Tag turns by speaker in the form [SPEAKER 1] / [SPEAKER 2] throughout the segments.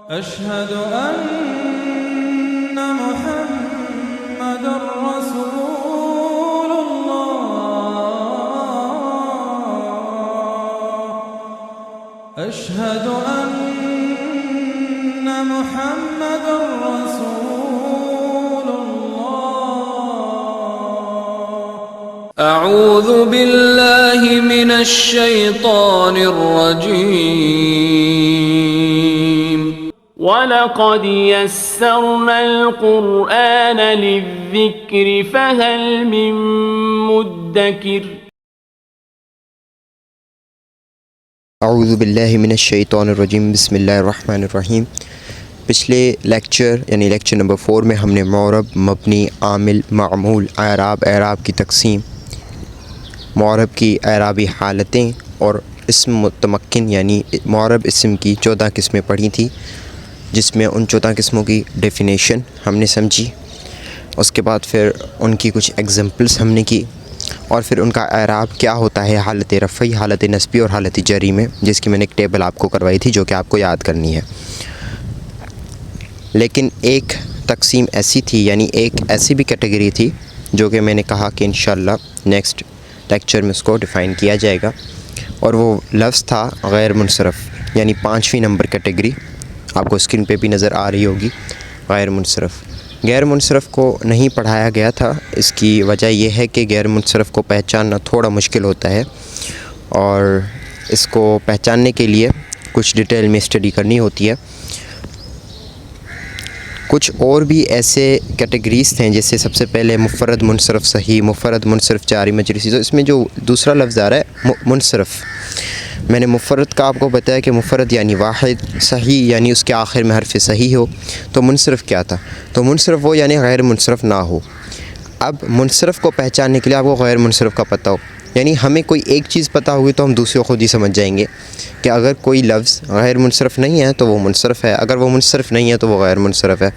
[SPEAKER 1] أشهد أن محمد رسول الله أشهد أن محمد رسول الله أعوذ بالله من الشيطان الرجيم وَلَقَدْ يَسَّرْنَا الْقُرْآنَ لِلذِّكْرِ فَهَلْ مِن مُّدَّكِرٍ
[SPEAKER 2] اعوذ باللہ من الشیطان الرجیم بسم اللہ الرحمن الرحیم۔ پچھلے لیکچر یعنی لیکچر نمبر 4 میں ہم نے معرب، مبنی، عامل، معمول، اعراب کی تقسیم، معرب کی اعرابی حالتیں اور اسم متمکن یعنی معرب اسم کی 14 قسمیں پڑھی تھی، جس میں ان 14 قسموں کی ڈیفینیشن ہم نے سمجھی۔ اس کے بعد پھر ان کی کچھ ایگزامپلس ہم نے کی، اور پھر ان کا اعراب کیا ہوتا ہے حالت رفعی، حالت نصبی اور حالت جری میں، جس کی میں نے ایک ٹیبل آپ کو کروائی تھی جو کہ آپ کو یاد کرنی ہے۔ لیکن ایک تقسیم ایسی تھی، یعنی ایک ایسی بھی کیٹیگری تھی جو کہ میں نے کہا کہ انشاءاللہ نیکسٹ لیکچر میں اس کو ڈیفائن کیا جائے گا، اور وہ لفظ تھا غیر منصرف، یعنی 5ویں نمبر کیٹیگری آپ کو اسکرین پہ بھی نظر آ رہی ہوگی۔ غیر منصرف کو نہیں پڑھایا گیا تھا، اس کی وجہ یہ ہے کہ غیر منصرف کو پہچاننا تھوڑا مشکل ہوتا ہے، اور اس کو پہچاننے کے لیے کچھ ڈیٹیل میں اسٹڈی کرنی ہوتی ہے۔ کچھ اور بھی ایسے کیٹیگریز تھے، جیسے سب سے پہلے مفرد منصرف صحیح، مفرد منصرف جاری مجری، تو اس میں جو دوسرا لفظ آ رہا ہے منصرف، میں نے مفرد کا آپ کو بتایا کہ مفرد یعنی واحد، صحیح یعنی اس کے آخر میں حرف صحیح ہو، تو منصرف کیا تھا؟ تو منصرف وہ یعنی غیر منصرف نہ ہو۔ اب منصرف کو پہچاننے کے لیے آپ کو غیر منصرف کا پتہ ہو، یعنی ہمیں کوئی ایک چیز پتہ ہوگی تو ہم دوسرے خود ہی سمجھ جائیں گے کہ اگر کوئی لفظ غیر منصرف نہیں ہے تو وہ منصرف ہے، اگر وہ منصرف نہیں ہے تو وہ غیر منصرف ہے۔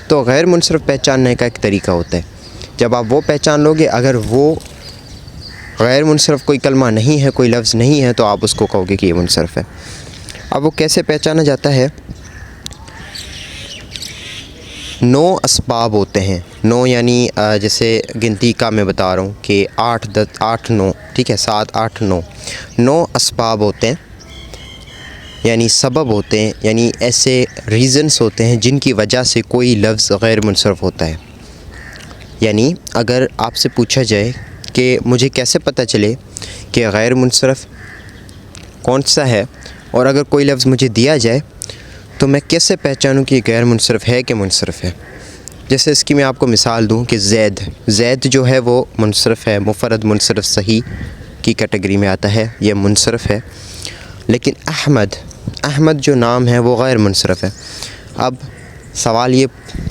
[SPEAKER 2] تو غیر منصرف پہچاننے کا ایک طریقہ ہوتا ہے، جب آپ وہ پہچان لو گے، اگر وہ غیر منصرف کوئی کلمہ نہیں ہے، کوئی لفظ نہیں ہے، تو آپ اس کو کہو گے کہ یہ منصرف ہے۔ اب وہ کیسے پہچانا جاتا ہے؟ 9 اسباب ہوتے ہیں، 9 یعنی جیسے گنتی کا میں بتا رہا ہوں کہ 8 10 8 9، ٹھیک ہے، 7 8 9 اسباب ہوتے ہیں، یعنی سبب ہوتے ہیں، یعنی ایسے ریزنز ہوتے ہیں جن کی وجہ سے کوئی لفظ غیر منصرف ہوتا ہے۔ یعنی اگر آپ سے پوچھا جائے کہ مجھے کیسے پتہ چلے کہ غیر منصرف کون سا ہے، اور اگر کوئی لفظ مجھے دیا جائے تو میں کیسے پہچانوں کہ یہ غیر منصرف ہے کہ منصرف ہے؟ جیسے اس کی میں آپ کو مثال دوں کہ زید جو ہے وہ منصرف ہے، مفرد منصرف صحیح کی کیٹیگری میں آتا ہے، یہ منصرف ہے۔ لیکن احمد جو نام ہے وہ غیر منصرف ہے۔ اب سوال یہ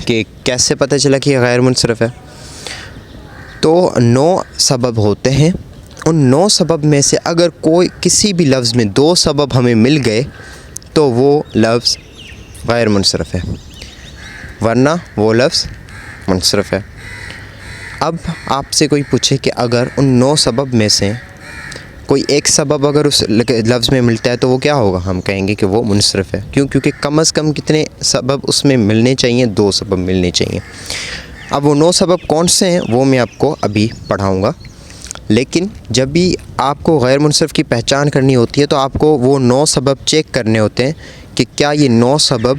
[SPEAKER 2] کہ کیسے پتہ چلا کہ یہ غیر منصرف ہے؟ تو 9 سبب ہوتے ہیں، ان 9 سبب میں سے اگر کوئی کسی بھی لفظ میں 2 سبب ہمیں مل گئے تو وہ لفظ غیر منصرف ہے، ورنہ وہ لفظ منصرف ہے۔ اب آپ سے کوئی پوچھے کہ اگر ان 9 سبب میں سے کوئی ایک سبب اگر اس لفظ میں ملتا ہے تو وہ کیا ہوگا؟ ہم کہیں گے کہ وہ منصرف ہے۔ کیونکہ کم از کم کتنے سبب اس میں ملنے چاہیے؟ 2 سبب ملنے چاہیے۔ اب وہ 9 سبب کون سے ہیں وہ میں آپ کو ابھی پڑھاؤں گا، لیکن جب بھی آپ کو غیر منصرف کی پہچان کرنی ہوتی ہے تو آپ کو وہ 9 سبب چیک کرنے ہوتے ہیں کہ کیا یہ 9 سبب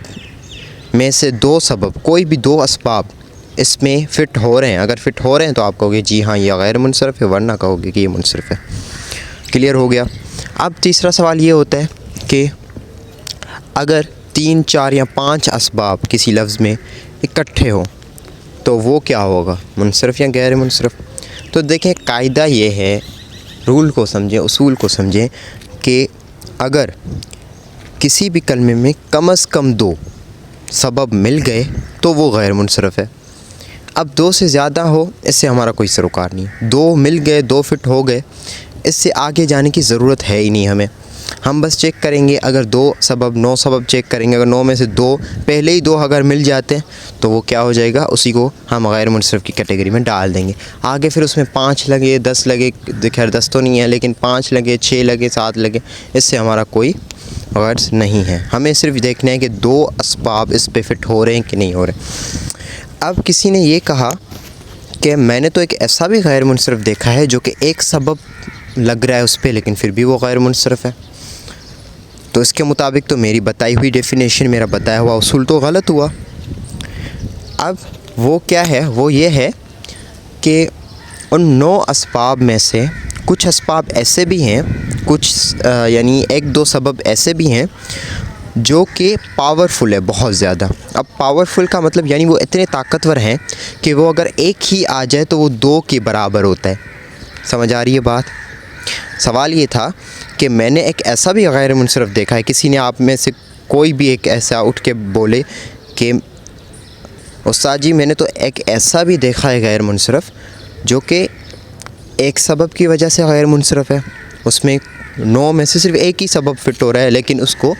[SPEAKER 2] میں سے 2 سبب، کوئی بھی 2 اسباب اس میں فٹ ہو رہے ہیں۔ اگر فٹ ہو رہے ہیں تو آپ کہو گے جی ہاں یہ غیر منصرف ہے، ورنہ کہو گے کہ یہ منصرف ہے۔ کلیئر ہو گیا؟ اب تیسرا سوال یہ ہوتا ہے کہ اگر 3 4 یا 5 اسباب کسی لفظ میں اکٹھے ہوں تو وہ کیا ہوگا؟ منصرف یا غیر منصرف؟ تو دیکھیں قاعدہ یہ ہے، رول کو سمجھیں، اصول کو سمجھیں کہ اگر کسی بھی کلمے میں کم از کم 2 سبب مل گئے تو وہ غیر منصرف ہے۔ اب 2 سے زیادہ ہو اس سے ہمارا کوئی سروکار نہیں، 2 مل گئے، 2 فٹ ہو گئے، اس سے آگے جانے کی ضرورت ہے ہی نہیں ہمیں۔ ہم بس چیک کریں گے اگر 9 سبب چیک کریں گے، اگر 9 میں سے 2 پہلے ہی 2 اگر مل جاتے ہیں تو وہ کیا ہو جائے گا، اسی کو ہم غیر منصرف کی کیٹیگری میں ڈال دیں گے۔ آگے پھر اس میں 5 لگے 10 لگے، خیر 10 تو نہیں ہے لیکن 5 لگے 6 لگے 7 لگے، اس سے ہمارا کوئی غرض نہیں ہے، ہمیں صرف دیکھنا ہے کہ 2 اسباب اس پہ فٹ ہو رہے ہیں کہ نہیں ہو رہے۔ اب کسی نے یہ کہا کہ میں نے تو ایک ایسا بھی غیر منصرف دیکھا ہے جو کہ ایک سبب لگ رہا ہے اس پہ لیکن پھر بھی وہ غیر منصرف ہے، تو اس کے مطابق تو میری بتائی ہوئی ڈیفینیشن، میرا بتایا ہوا اصول تو غلط ہوا۔ اب وہ کیا ہے، وہ یہ ہے کہ ان 9 اسباب میں سے کچھ اسباب ایسے بھی ہیں، کچھ یعنی 1-2 سبب ایسے بھی ہیں جو کہ پاورفل ہے بہت زیادہ۔ اب پاورفل کا مطلب یعنی وہ اتنے طاقتور ہیں کہ وہ اگر ایک ہی آ جائے تو وہ 2 کے برابر ہوتا ہے۔ سمجھ آ رہی ہے بات؟ سوال یہ تھا کہ میں نے ایک ایسا بھی غیر منصرف دیکھا ہے، کسی نے آپ میں سے کوئی بھی ایک ایسا اٹھ کے بولے کہ استاد جی میں نے تو ایک ایسا بھی دیکھا ہے غیر منصرف جو کہ ایک سبب کی وجہ سے غیر منصرف ہے، اس میں 9 میں سے صرف ایک ہی سبب فٹ ہو رہا ہے لیکن اس کو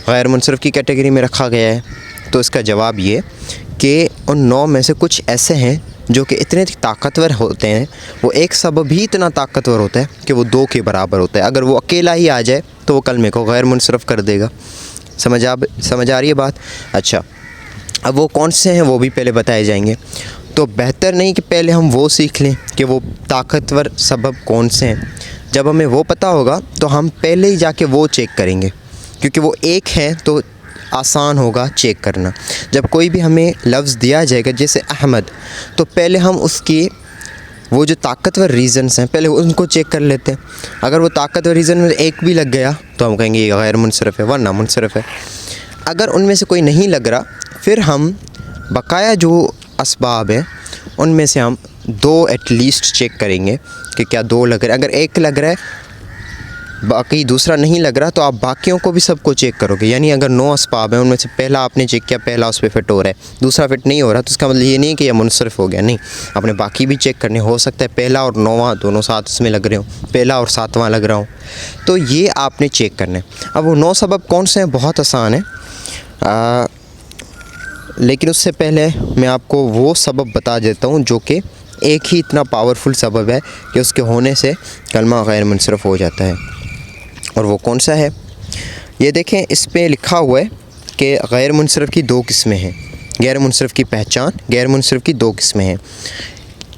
[SPEAKER 2] غیر منصرف کی کیٹیگری میں رکھا گیا ہے۔ تو اس کا جواب یہ کہ ان 9 میں سے کچھ ایسے ہیں جو کہ اتنے طاقتور ہوتے ہیں، وہ ایک سبب ہی اتنا طاقتور ہوتا ہے کہ وہ 2 کے برابر ہوتا ہے، اگر وہ اکیلا ہی آ جائے تو وہ کلمے کو غیر منصرف کر دے گا۔ سمجھ آ رہی ہے بات؟ اچھا، اب وہ کون سے ہیں وہ بھی پہلے بتائے جائیں گے، تو بہتر نہیں کہ پہلے ہم وہ سیکھ لیں کہ وہ طاقتور سبب کون سے ہیں۔ جب ہمیں وہ پتہ ہوگا تو ہم پہلے ہی جا کے وہ چیک کریں گے، کیونکہ وہ ایک ہیں تو آسان ہوگا چیک کرنا۔ جب کوئی بھی ہمیں لفظ دیا جائے گا جیسے احمد، تو پہلے ہم اس کی وہ جو طاقتور ریزنز ہیں پہلے ان کو چیک کر لیتے ہیں، اگر وہ طاقتور ریزن میں ایک بھی لگ گیا تو ہم کہیں گے یہ غیر منصرف ہے ورنہ منصرف ہے۔ اگر ان میں سے کوئی نہیں لگ رہا پھر ہم بقایا جو اسباب ہیں ان میں سے ہم 2 ایٹ لیسٹ چیک کریں گے کہ کیا 2 لگ رہے ہیں۔ اگر ایک لگ رہا ہے باقی دوسرا نہیں لگ رہا تو آپ باقیوں کو بھی سب کو چیک کرو گے، یعنی اگر 9 اسباب ہیں ان میں سے پہلا آپ نے چیک کیا، پہلا اس پہ فٹ ہو رہا ہے، دوسرا فٹ نہیں ہو رہا تو اس کا مطلب یہ نہیں کہ یہ منصرف ہو گیا، نہیں، آپ نے باقی بھی چیک کرنے، ہو سکتا ہے پہلا اور 9واں دونوں ساتھ اس میں لگ رہے ہوں، پہلا اور 7واں لگ رہا ہوں، تو یہ آپ نے چیک کرنا ہے۔ اب وہ 9 سبب کون سے ہیں؟ بہت آسان ہے، لیکن اس سے پہلے میں آپ کو وہ سبب بتا دیتا ہوں جو کہ ایک ہی اتنا پاورفل سبب ہے کہ اس کے ہونے سے کلمہ غیر منصرف ہو جاتا ہے، اور وہ کون سا ہے؟ یہ دیکھیں اس پہ لکھا ہوا ہے کہ غیر منصرف کی 2 قسمیں ہیں، غیر منصرف کی پہچان، غیر منصرف کی 2 قسمیں ہیں،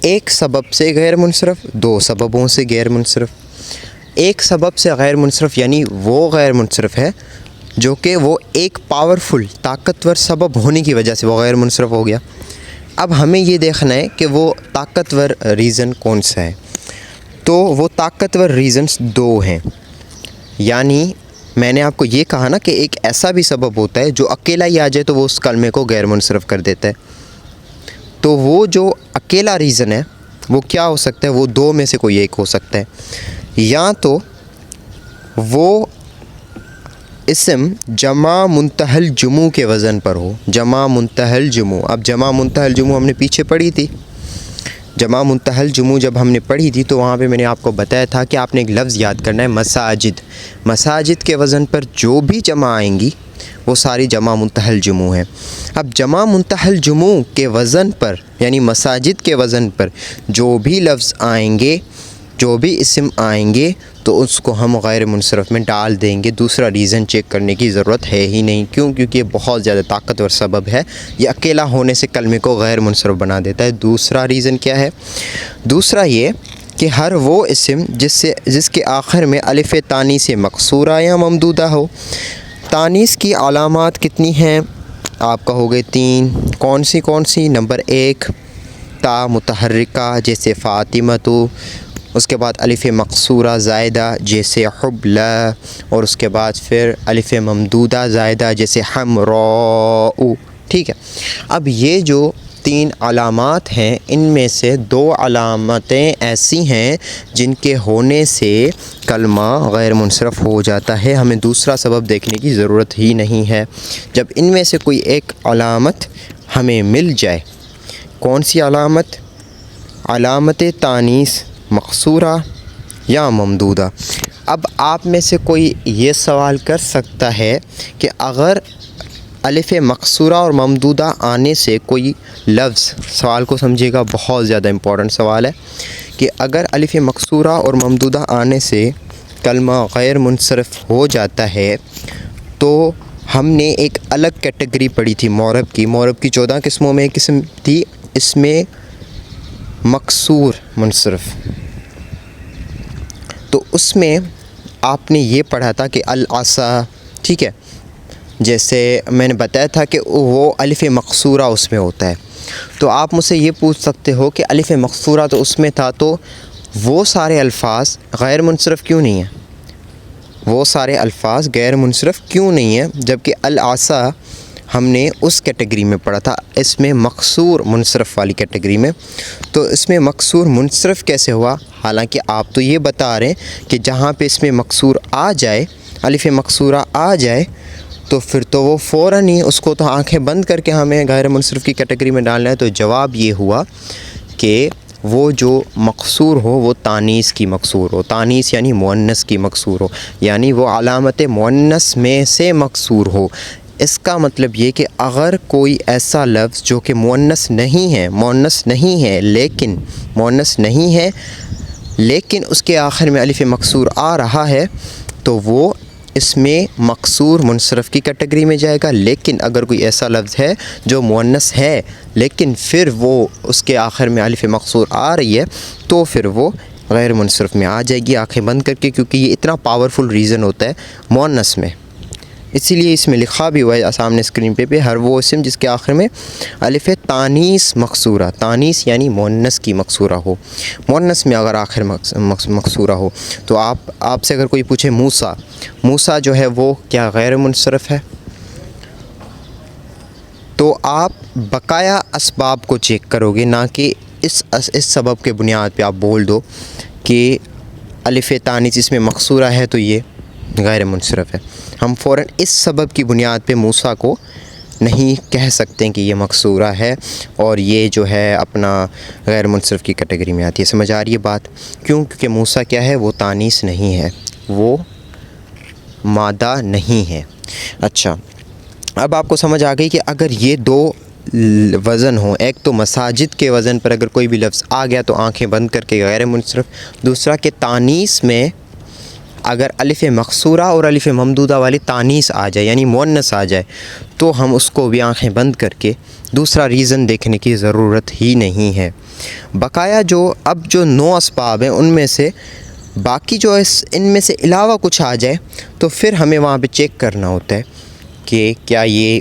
[SPEAKER 2] ایک سبب سے غیر منصرف، 2 سببوں سے غیر منصرف۔ ایک سبب سے غیر منصرف یعنی وہ غیر منصرف ہے جو کہ وہ ایک پاورفل طاقتور سبب ہونے کی وجہ سے وہ غیر منصرف ہو گیا۔ اب ہمیں یہ دیکھنا ہے کہ وہ طاقتور ریزن کون سا ہے، تو وہ طاقتور ریزنز 2 ہیں، یعنی میں نے آپ کو یہ کہا نا کہ ایک ایسا بھی سبب ہوتا ہے جو اکیلا ہی آ جائے تو وہ اس کلمے کو غیر منصرف کر دیتا ہے، تو وہ جو اکیلا ریزن ہے وہ کیا ہو سکتا ہے؟ وہ 2 میں سے کوئی ایک ہو سکتا ہے، یا تو وہ اسم جمع منتہی الجموع کے وزن پر ہو، جمع منتہی الجموع۔ اب جمع منتہی الجموع ہم نے پیچھے پڑھی تھی، جمع منتہی الجموع جب ہم نے پڑھی تھی تو وہاں پہ میں نے آپ کو بتایا تھا کہ آپ نے ایک لفظ یاد کرنا ہے مساجد، مساجد کے وزن پر جو بھی جمع آئیں گی وہ ساری جمع منتہی الجموع ہیں۔ اب جمع منتہی الجموع کے وزن پر یعنی مساجد کے وزن پر جو بھی لفظ آئیں گے، جو بھی اسم آئیں گے تو اس کو ہم غیر منصرف میں ڈال دیں گے، دوسرا ریزن چیک کرنے کی ضرورت ہے ہی نہیں، کیونکہ یہ بہت زیادہ طاقتور سبب ہے، یہ اکیلا ہونے سے کلمے کو غیر منصرف بنا دیتا ہے۔ دوسرا ریزن کیا ہے؟ دوسرا یہ کہ ہر وہ اسم جس کے آخر میں الف تانیث مقصورہ یا ممدودہ ہو۔ تانیث کی علامات کتنی ہیں؟ آپ کہو گے 3، کون سی؟ نمبر 1 تا متحرکہ جیسے فاطمہ، اس کے بعد الف مقصورہ زائدہ جیسے حبلہ، اور اس کے بعد پھر الف ممدودہ زائدہ جیسے حمراء، ٹھیک ہے۔ اب یہ جو 3 علامات ہیں ان میں سے 2 علامتیں ایسی ہیں جن کے ہونے سے کلمہ غیر منصرف ہو جاتا ہے، ہمیں دوسرا سبب دیکھنے کی ضرورت ہی نہیں ہے۔ جب ان میں سے کوئی ایک علامت ہمیں مل جائے، کون سی علامت؟ علامت تانیث مقصورہ یا ممدودہ۔ اب آپ میں سے کوئی یہ سوال کر سکتا ہے کہ اگر الف مقصورہ اور ممدودہ آنے سے کوئی لفظ، سوال کو سمجھے گا، بہت زیادہ امپورٹنٹ سوال ہے، کہ اگر الف مقصورہ اور ممدودہ آنے سے کلمہ غیر منصرف ہو جاتا ہے تو ہم نے ایک الگ کیٹیگری پڑھی تھی معرب کی. معرب کی 14 قسموں میں ایک قسم تھی، اس میں مقصور منصرف. تو اس میں آپ نے یہ پڑھا تھا کہ العصا، ٹھیک ہے، جیسے میں نے بتایا تھا کہ وہ الف مقصورہ اس میں ہوتا ہے. تو آپ مجھ سے یہ پوچھ سکتے ہو کہ الف مقصورہ تو اس میں تھا، تو وہ سارے الفاظ غیر منصرف کیوں نہیں ہیں؟ وہ سارے الفاظ غیر منصرف کیوں نہیں ہیں جبکہ العصا ہم نے اس کیٹیگری میں پڑھا تھا، اس میں مقصور منصرف والی کیٹیگری میں. تو اس میں مقصور منصرف کیسے ہوا؟ حالانکہ آپ تو یہ بتا رہے ہیں کہ جہاں پہ اس میں مقصور آ جائے، الف مقصورہ آ جائے، تو پھر تو وہ فوراً ہی اس کو تو آنکھیں بند کر کے ہمیں غیر منصرف کی کیٹیگری میں ڈالنا ہے. تو جواب یہ ہوا کہ وہ جو مقصور ہو وہ تانیث کی مقصور ہو. تانیث یعنی مؤنث کی مقصور ہو، یعنی وہ علامت مؤنث میں سے مقصور ہو. اس کا مطلب یہ کہ اگر کوئی ایسا لفظ جو کہ مؤنث نہیں ہے، مؤنث نہیں ہے لیکن اس کے آخر میں الف مقصور آ رہا ہے، تو وہ اس میں مقصور منصرف کی کیٹیگری میں جائے گا. لیکن اگر کوئی ایسا لفظ ہے جو مؤنث ہے لیکن پھر وہ اس کے آخر میں الف مقصور آ رہی ہے، تو پھر وہ غیر منصرف میں آ جائے گی آنکھیں بند کر کے، کیونکہ یہ اتنا پاورفل ریزن ہوتا ہے مؤنث میں. اسی لیے اس میں لکھا بھی ہوا ہے سامنے اسکرین پہ ہر وہ اسم جس کے آخر میں الف تانیث مقصورہ، تانیث یعنی مؤنث کی مقصورہ ہو، مؤنث میں اگر آخر مقصورہ ہو. تو آپ سے اگر کوئی پوچھے موسیٰ جو ہے وہ کیا غیر منصرف ہے؟ تو آپ بقایا اسباب کو چیک کرو گے، نہ کہ اس سبب کے بنیاد پہ آپ بول دو کہ الف تانیث اس میں مقصورہ ہے تو یہ غیر منصرف ہے. ہم فوراً اس سبب کی بنیاد پہ موسیٰ کو نہیں کہہ سکتے کہ یہ مقصورہ ہے اور یہ جو ہے اپنا غیر منصرف کی کیٹیگری میں آتی ہے. سمجھ آ رہی ہے بات؟ کیونکہ موسیٰ کیا ہے؟ وہ تانیث نہیں ہے، وہ مادہ نہیں ہے. اچھا، اب آپ کو سمجھ آ گئی کہ اگر یہ دو وزن ہوں، ایک تو مساجد کے وزن پر اگر کوئی بھی لفظ آ گیا تو آنکھیں بند کر کے غیر منصرف، دوسرا کہ تانیث میں اگر الف مقصورہ اور الف ممدودہ والی تانیث آ جائے یعنی مؤنث آ جائے تو ہم اس کو بھی آنکھیں بند کر کے دوسرا ریزن دیکھنے کی ضرورت ہی نہیں ہے. بقایا اب جو 9 اسباب ہیں ان میں سے باقی جو ان میں سے علاوہ کچھ آ جائے تو پھر ہمیں وہاں پہ چیک کرنا ہوتا ہے کہ کیا یہ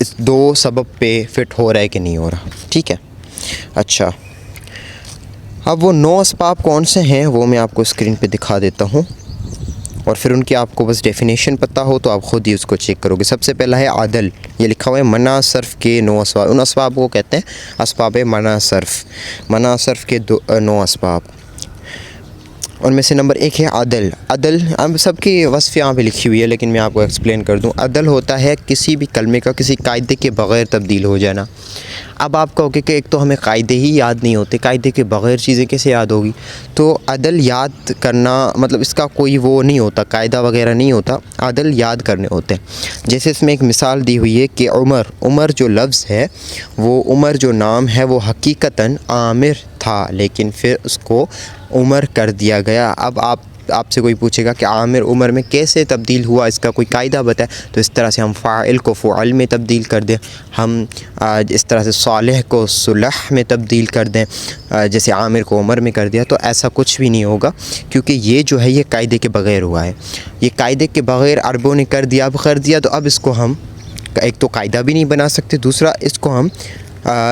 [SPEAKER 2] اس 2 سبب پہ فٹ ہو رہا ہے کہ نہیں ہو رہا. ٹھیک ہے. اچھا، اب وہ 9 اسباب کون سے ہیں وہ میں آپ کو اسکرین پہ دکھا دیتا ہوں، اور پھر ان کی آپ کو بس ڈیفینیشن پتہ ہو تو آپ خود ہی اس کو چیک کرو گے. سب سے پہلا ہے عدل، یہ لکھا ہوا ہے منع صرف کے 9 اسباب. ان اسباب کو کہتے ہیں اسباب منع صرف کے 9 اسباب. ان میں سے نمبر 1 ہے عدل. عدل اب سب کی وصف یہاں پہ لکھی ہوئی ہے لیکن میں آپ کو ایکسپلین کر دوں. عدل ہوتا ہے کسی بھی کلمے کا کسی قاعدے کے بغیر تبدیل ہو جانا. اب آپ کہو کہ ایک تو ہمیں قاعدے ہی یاد نہیں ہوتے، قاعدے کے بغیر چیزیں کیسے یاد ہوگی؟ تو عدل یاد کرنا مطلب اس کا کوئی وہ نہیں ہوتا، قاعدہ وغیرہ نہیں ہوتا، عدل یاد کرنے ہوتے ہیں. جیسے اس میں ایک مثال دی ہوئی ہے کہ عمر جو لفظ ہے، وہ عمر جو نام ہے وہ حقیقتاً عامر تھا لیکن پھر اس کو عمر کر دیا گیا. اب آپ سے کوئی پوچھے گا کہ عامر عمر میں کیسے تبدیل ہوا، اس کا کوئی قاعدہ بتائے، تو اس طرح سے ہم فاعل کو فعل میں تبدیل کر دیں، ہم اس طرح سے صالح کو صلح میں تبدیل کر دیں، جیسے عامر کو عمر میں کر دیا. تو ایسا کچھ بھی نہیں ہوگا کیونکہ یہ جو ہے یہ قاعدے کے بغیر ہوا ہے. یہ قاعدے کے بغیر عربوں نے کر دیا، اب کر دیا تو اب اس کو ہم ایک تو قاعدہ بھی نہیں بنا سکتے، دوسرا اس کو ہم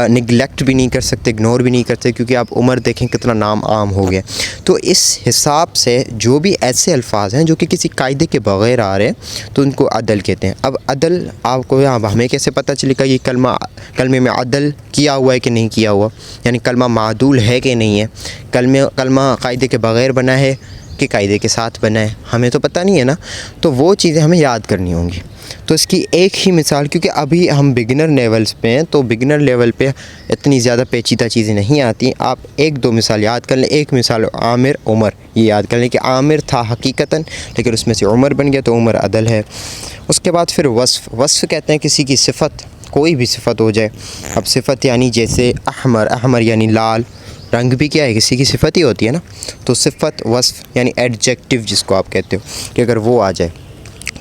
[SPEAKER 2] نگلیکٹ بھی نہیں کر سکتے، اگنور بھی نہیں کرتے، کیونکہ آپ عمر دیکھیں کتنا نام عام ہو گیا. تو اس حساب سے جو بھی ایسے الفاظ ہیں جو کہ کسی قاعدے کے بغیر آ رہے ہیں تو ان کو عدل کہتے ہیں. اب عدل آپ کو اب ہمیں کیسے پتہ چلے گا یہ کلمے میں عدل کیا ہوا ہے کہ نہیں کیا ہوا، یعنی کلمہ معدول ہے کہ نہیں ہے، کلمہ قاعدے کے بغیر بنا ہے کہ قاعدے کے ساتھ بنا ہے، ہمیں تو پتہ نہیں ہے نا. تو وہ چیزیں ہمیں یاد کرنی ہوں گی. تو اس کی ایک ہی مثال، کیونکہ ابھی ہم بگنر لیولس پہ ہیں تو بگنر لیول پہ اتنی زیادہ پیچیدہ چیزیں نہیں آتی. آپ ایک دو مثال یاد کر لیں. ایک مثال عامر عمر، یہ یاد کر لیں کہ عامر تھا حقیقتاً لیکن اس میں سے عمر بن گیا تو عمر عدل ہے. اس کے بعد پھر وصف. وصف کہتے ہیں کسی کی صفت، کوئی بھی صفت ہو جائے. اب صفت یعنی جیسے احمر، احمر یعنی لال، رنگ بھی کیا ہے کسی کی صفت ہی ہوتی ہے نا. تو صفت وصف یعنی ایڈجیکٹیو جس کو آپ کہتے ہو کہ اگر وہ آ جائے.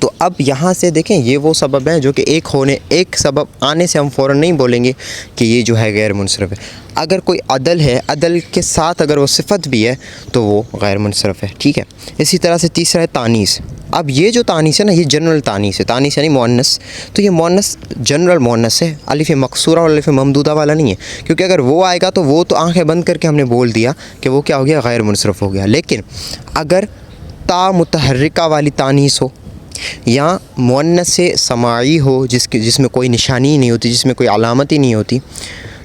[SPEAKER 2] تو اب یہاں سے دیکھیں یہ وہ سبب ہیں جو کہ ایک سبب آنے سے ہم فوراً نہیں بولیں گے کہ یہ جو ہے غیر منصرف ہے. اگر کوئی عدل ہے، عدل کے ساتھ اگر وہ صفت بھی ہے تو وہ غیر منصرف ہے. ٹھیک ہے. اسی طرح سے تیسرا ہے تانیث. اب یہ جو تانیث ہے نا یہ جنرل تانیث ہے. تانیث یعنی مؤنث. تو یہ مؤنث جنرل مؤنث ہے، الف مقصورہ اور الف ممدودہ والا نہیں ہے. کیونکہ اگر وہ آئے گا تو وہ تو آنکھیں بند کر کے ہم نے بول دیا کہ وہ کیا ہو گیا، غیر منصرف ہو گیا. لیکن اگر تا متحرکہ والی تانیث ہو یا مؤنث سماعی ہو جس میں کوئی نشانی نہیں ہوتی، جس میں کوئی علامت ہی نہیں ہوتی،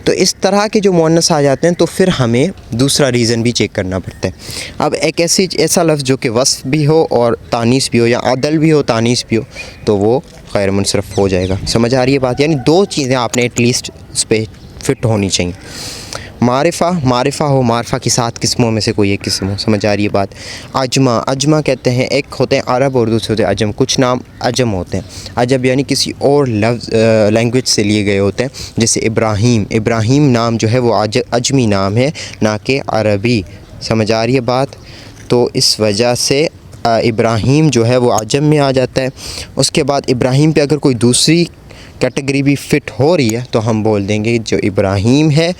[SPEAKER 2] تو اس طرح کے جو مؤنث آ جاتے ہیں تو پھر ہمیں دوسرا ریزن بھی چیک کرنا پڑتا ہے. اب ایک ایسا لفظ جو کہ وصف بھی ہو اور تانیث بھی ہو یا عدل بھی ہو تانیث بھی ہو تو وہ غیر منصرف ہو جائے گا. سمجھ آ رہی ہے بات؟ یعنی دو چیزیں آپ نے ایٹ لیسٹ اس پہ فٹ ہونی چاہیے. معرفہ ہو، معرفہ کی 7 قسموں میں سے کوئی ایک قسم ہو. سمجھ آ رہی ہے بات؟ عجمہ کہتے ہیں، ایک ہوتے ہیں عرب اور دوسرے ہوتے ہیں عجم. کچھ نام عجم ہوتے ہیں. عجب یعنی کسی اور لفظ لینگویج سے لیے گئے ہوتے ہیں. جیسے ابراہیم نام جو ہے وہ عجمی نام ہے نہ کہ عربی. سمجھ آ رہی ہے بات؟ تو اس وجہ سے ابراہیم جو ہے وہ عجم میں آ جاتا ہے. اس کے بعد ابراہیم پہ اگر کوئی دوسری کیٹیگری بھی فٹ ہو رہی ہے تو ہم بول دیں گے جو ابراہیم ہے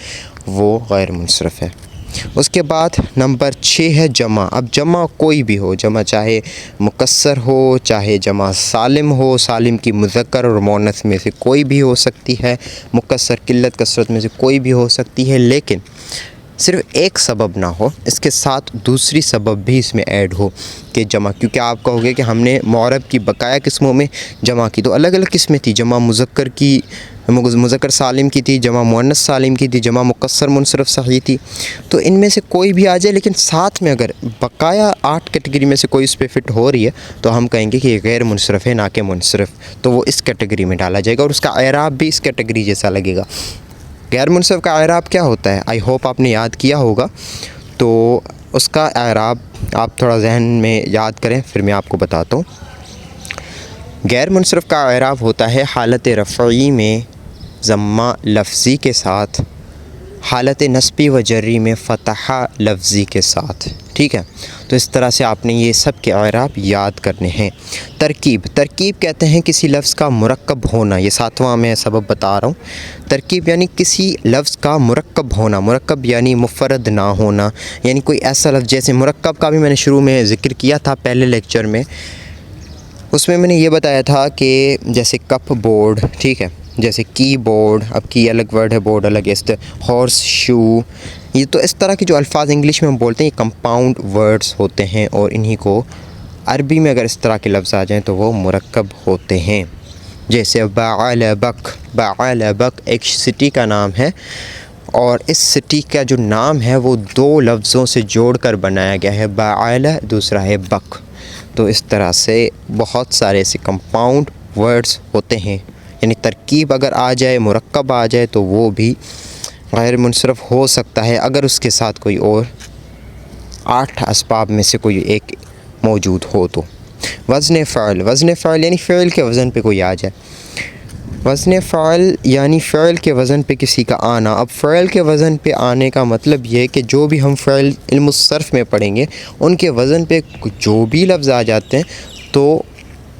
[SPEAKER 2] وہ غیر منصرف ہے. اس کے بعد نمبر 6 ہے جمع. اب جمع کوئی بھی ہو، جمع چاہے مکسر ہو چاہے جمع سالم ہو، سالم کی مذکر اور مؤنث میں سے کوئی بھی ہو سکتی ہے، مکسر قلت کثرت میں سے کوئی بھی ہو سکتی ہے. لیکن صرف ایک سبب نہ ہو، اس کے ساتھ دوسری سبب بھی اس میں ایڈ ہو کہ جمع. کیونکہ آپ کہو گے کہ ہم نے معرب کی بقایا قسموں میں جمع کی تو الگ الگ قسمیں تھی. جمع مذکر سالم کی تھی، جمع مؤنث سالم کی تھی، جمع مکسر منصرف صحیح تھی. تو ان میں سے کوئی بھی آ جائے لیکن ساتھ میں اگر بقایا 8 کیٹیگری میں سے کوئی اس پہ فٹ ہو رہی ہے تو ہم کہیں گے کہ یہ غیر منصرف ہے نہ کہ منصرف. تو وہ اس کیٹیگری میں ڈالا جائے گا اور اس کا اعراب بھی اس کیٹیگری جیسا لگے گا. غیر منصرف کا اعراب کیا ہوتا ہے؟ آئی ہوپ آپ نے یاد کیا ہوگا. تو اس کا اعراب آپ تھوڑا ذہن میں یاد کریں پھر میں آپ کو بتاتا ہوں. غیر منصرف کا اعراب ہوتا ہے حالت رفعی میں ضمہ لفظی کے ساتھ، حالت نصبی و جری میں فتحہ لفظی کے ساتھ. ٹھیک ہے. تو اس طرح سے آپ نے یہ سب کے اعراب یاد کرنے ہیں. ترکیب کہتے ہیں کسی لفظ کا مرکب ہونا. یہ 7واں میں سبب بتا رہا ہوں. ترکیب یعنی کسی لفظ کا مرکب ہونا. مرکب یعنی مفرد نہ ہونا، یعنی کوئی ایسا لفظ جیسے مرکب کا بھی میں نے شروع میں ذکر کیا تھا پہلے لیکچر میں. اس میں نے یہ بتایا تھا کہ جیسے کپ بورڈ، ٹھیک ہے، جیسے کی بورڈ، اب کی الگ ورڈ ہے بورڈ الگ ہے، ہارس شو. یہ تو اس طرح کے جو الفاظ انگلش میں ہم بولتے ہیں یہ کمپاؤنڈ ورڈز ہوتے ہیں اور انہی کو عربی میں اگر اس طرح کے لفظ آ جائیں تو وہ مرکب ہوتے ہیں. جیسے بعلبک ایک سٹی کا نام ہے اور اس سٹی کا جو نام ہے وہ 2 لفظوں سے جوڑ کر بنایا گیا ہے. بعلہ دوسرا ہے بک. تو اس طرح سے بہت سارے ایسے کمپاؤنڈ ورڈز ہوتے ہیں. یعنی ترکیب اگر آ جائے، مرکب آ جائے تو وہ بھی غیر منصرف ہو سکتا ہے اگر اس کے ساتھ کوئی اور 8 اسباب میں سے کوئی ایک موجود ہو تو. وزن فعل یعنی فعل کے وزن پہ کوئی آ جائے. وزن فعل یعنی فعل کے وزن پہ کسی کا آنا. اب فعل کے وزن پہ آنے کا مطلب یہ ہے کہ جو بھی ہم فعل علم الصرف میں پڑھیں گے ان کے وزن پہ جو بھی لفظ آ جاتے ہیں تو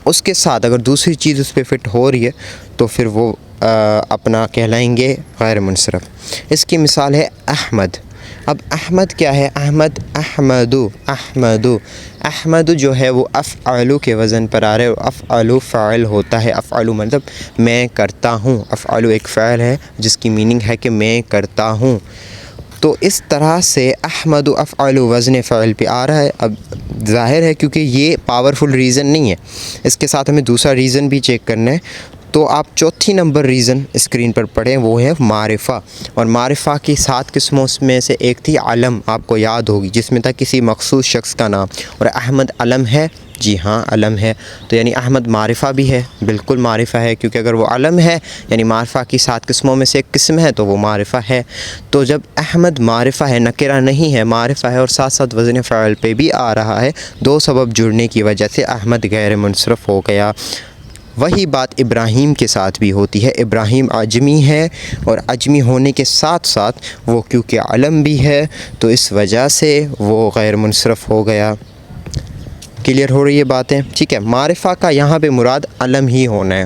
[SPEAKER 2] اس کے ساتھ اگر دوسری چیز اس پہ فٹ ہو رہی ہے تو پھر وہ اپنا کہلائیں گے غیر منصرف. اس کی مثال ہے احمد. اب احمد کیا ہے؟ احمد جو ہے وہ افعلو کے وزن پر آ رہا ہے. افعلو فاعل ہوتا ہے. افعلو مطلب میں کرتا ہوں. افعلو ایک فعل ہے جس کی میننگ ہے کہ میں کرتا ہوں. تو اس طرح سے احمد افعلو وزن فعل پہ آ رہا ہے. اب ظاہر ہے کیونکہ یہ پاورفل ریزن نہیں ہے، اس کے ساتھ ہمیں دوسرا ریزن بھی چیک کرنا ہے. تو آپ چوتھی نمبر ریزن اسکرین پر پڑھیں، وہ ہے معرفہ. اور معرفہ کی 7 قسموں میں سے ایک تھی علم، آپ کو یاد ہوگی، جس میں تھا کسی مخصوص شخص کا نام. اور احمد علم ہے جی ہاں علم ہے، تو یعنی احمد معرفہ بھی ہے، بالکل معرفہ ہے، کیونکہ اگر وہ علم ہے یعنی معرفہ کی 7 قسموں میں سے ایک قسم ہے تو وہ معرفہ ہے۔ تو جب احمد معرفہ ہے، نکرہ نہیں ہے، معرفہ ہے، اور ساتھ ساتھ وزن فاعل پہ بھی آ رہا ہے، 2 سبب جڑنے کی وجہ سے احمد غیر منصرف ہو گیا۔ وہی بات ابراہیم کے ساتھ بھی ہوتی ہے۔ ابراہیم اعجمی ہے، اور اعجمی ہونے کے ساتھ ساتھ وہ کیونکہ علم بھی ہے تو اس وجہ سے وہ غیر منصرف ہو گیا۔ کلیئر ہو رہی ہے باتیں؟ ٹھیک ہے، معرفہ کا یہاں پہ مراد علم ہی ہونا ہے،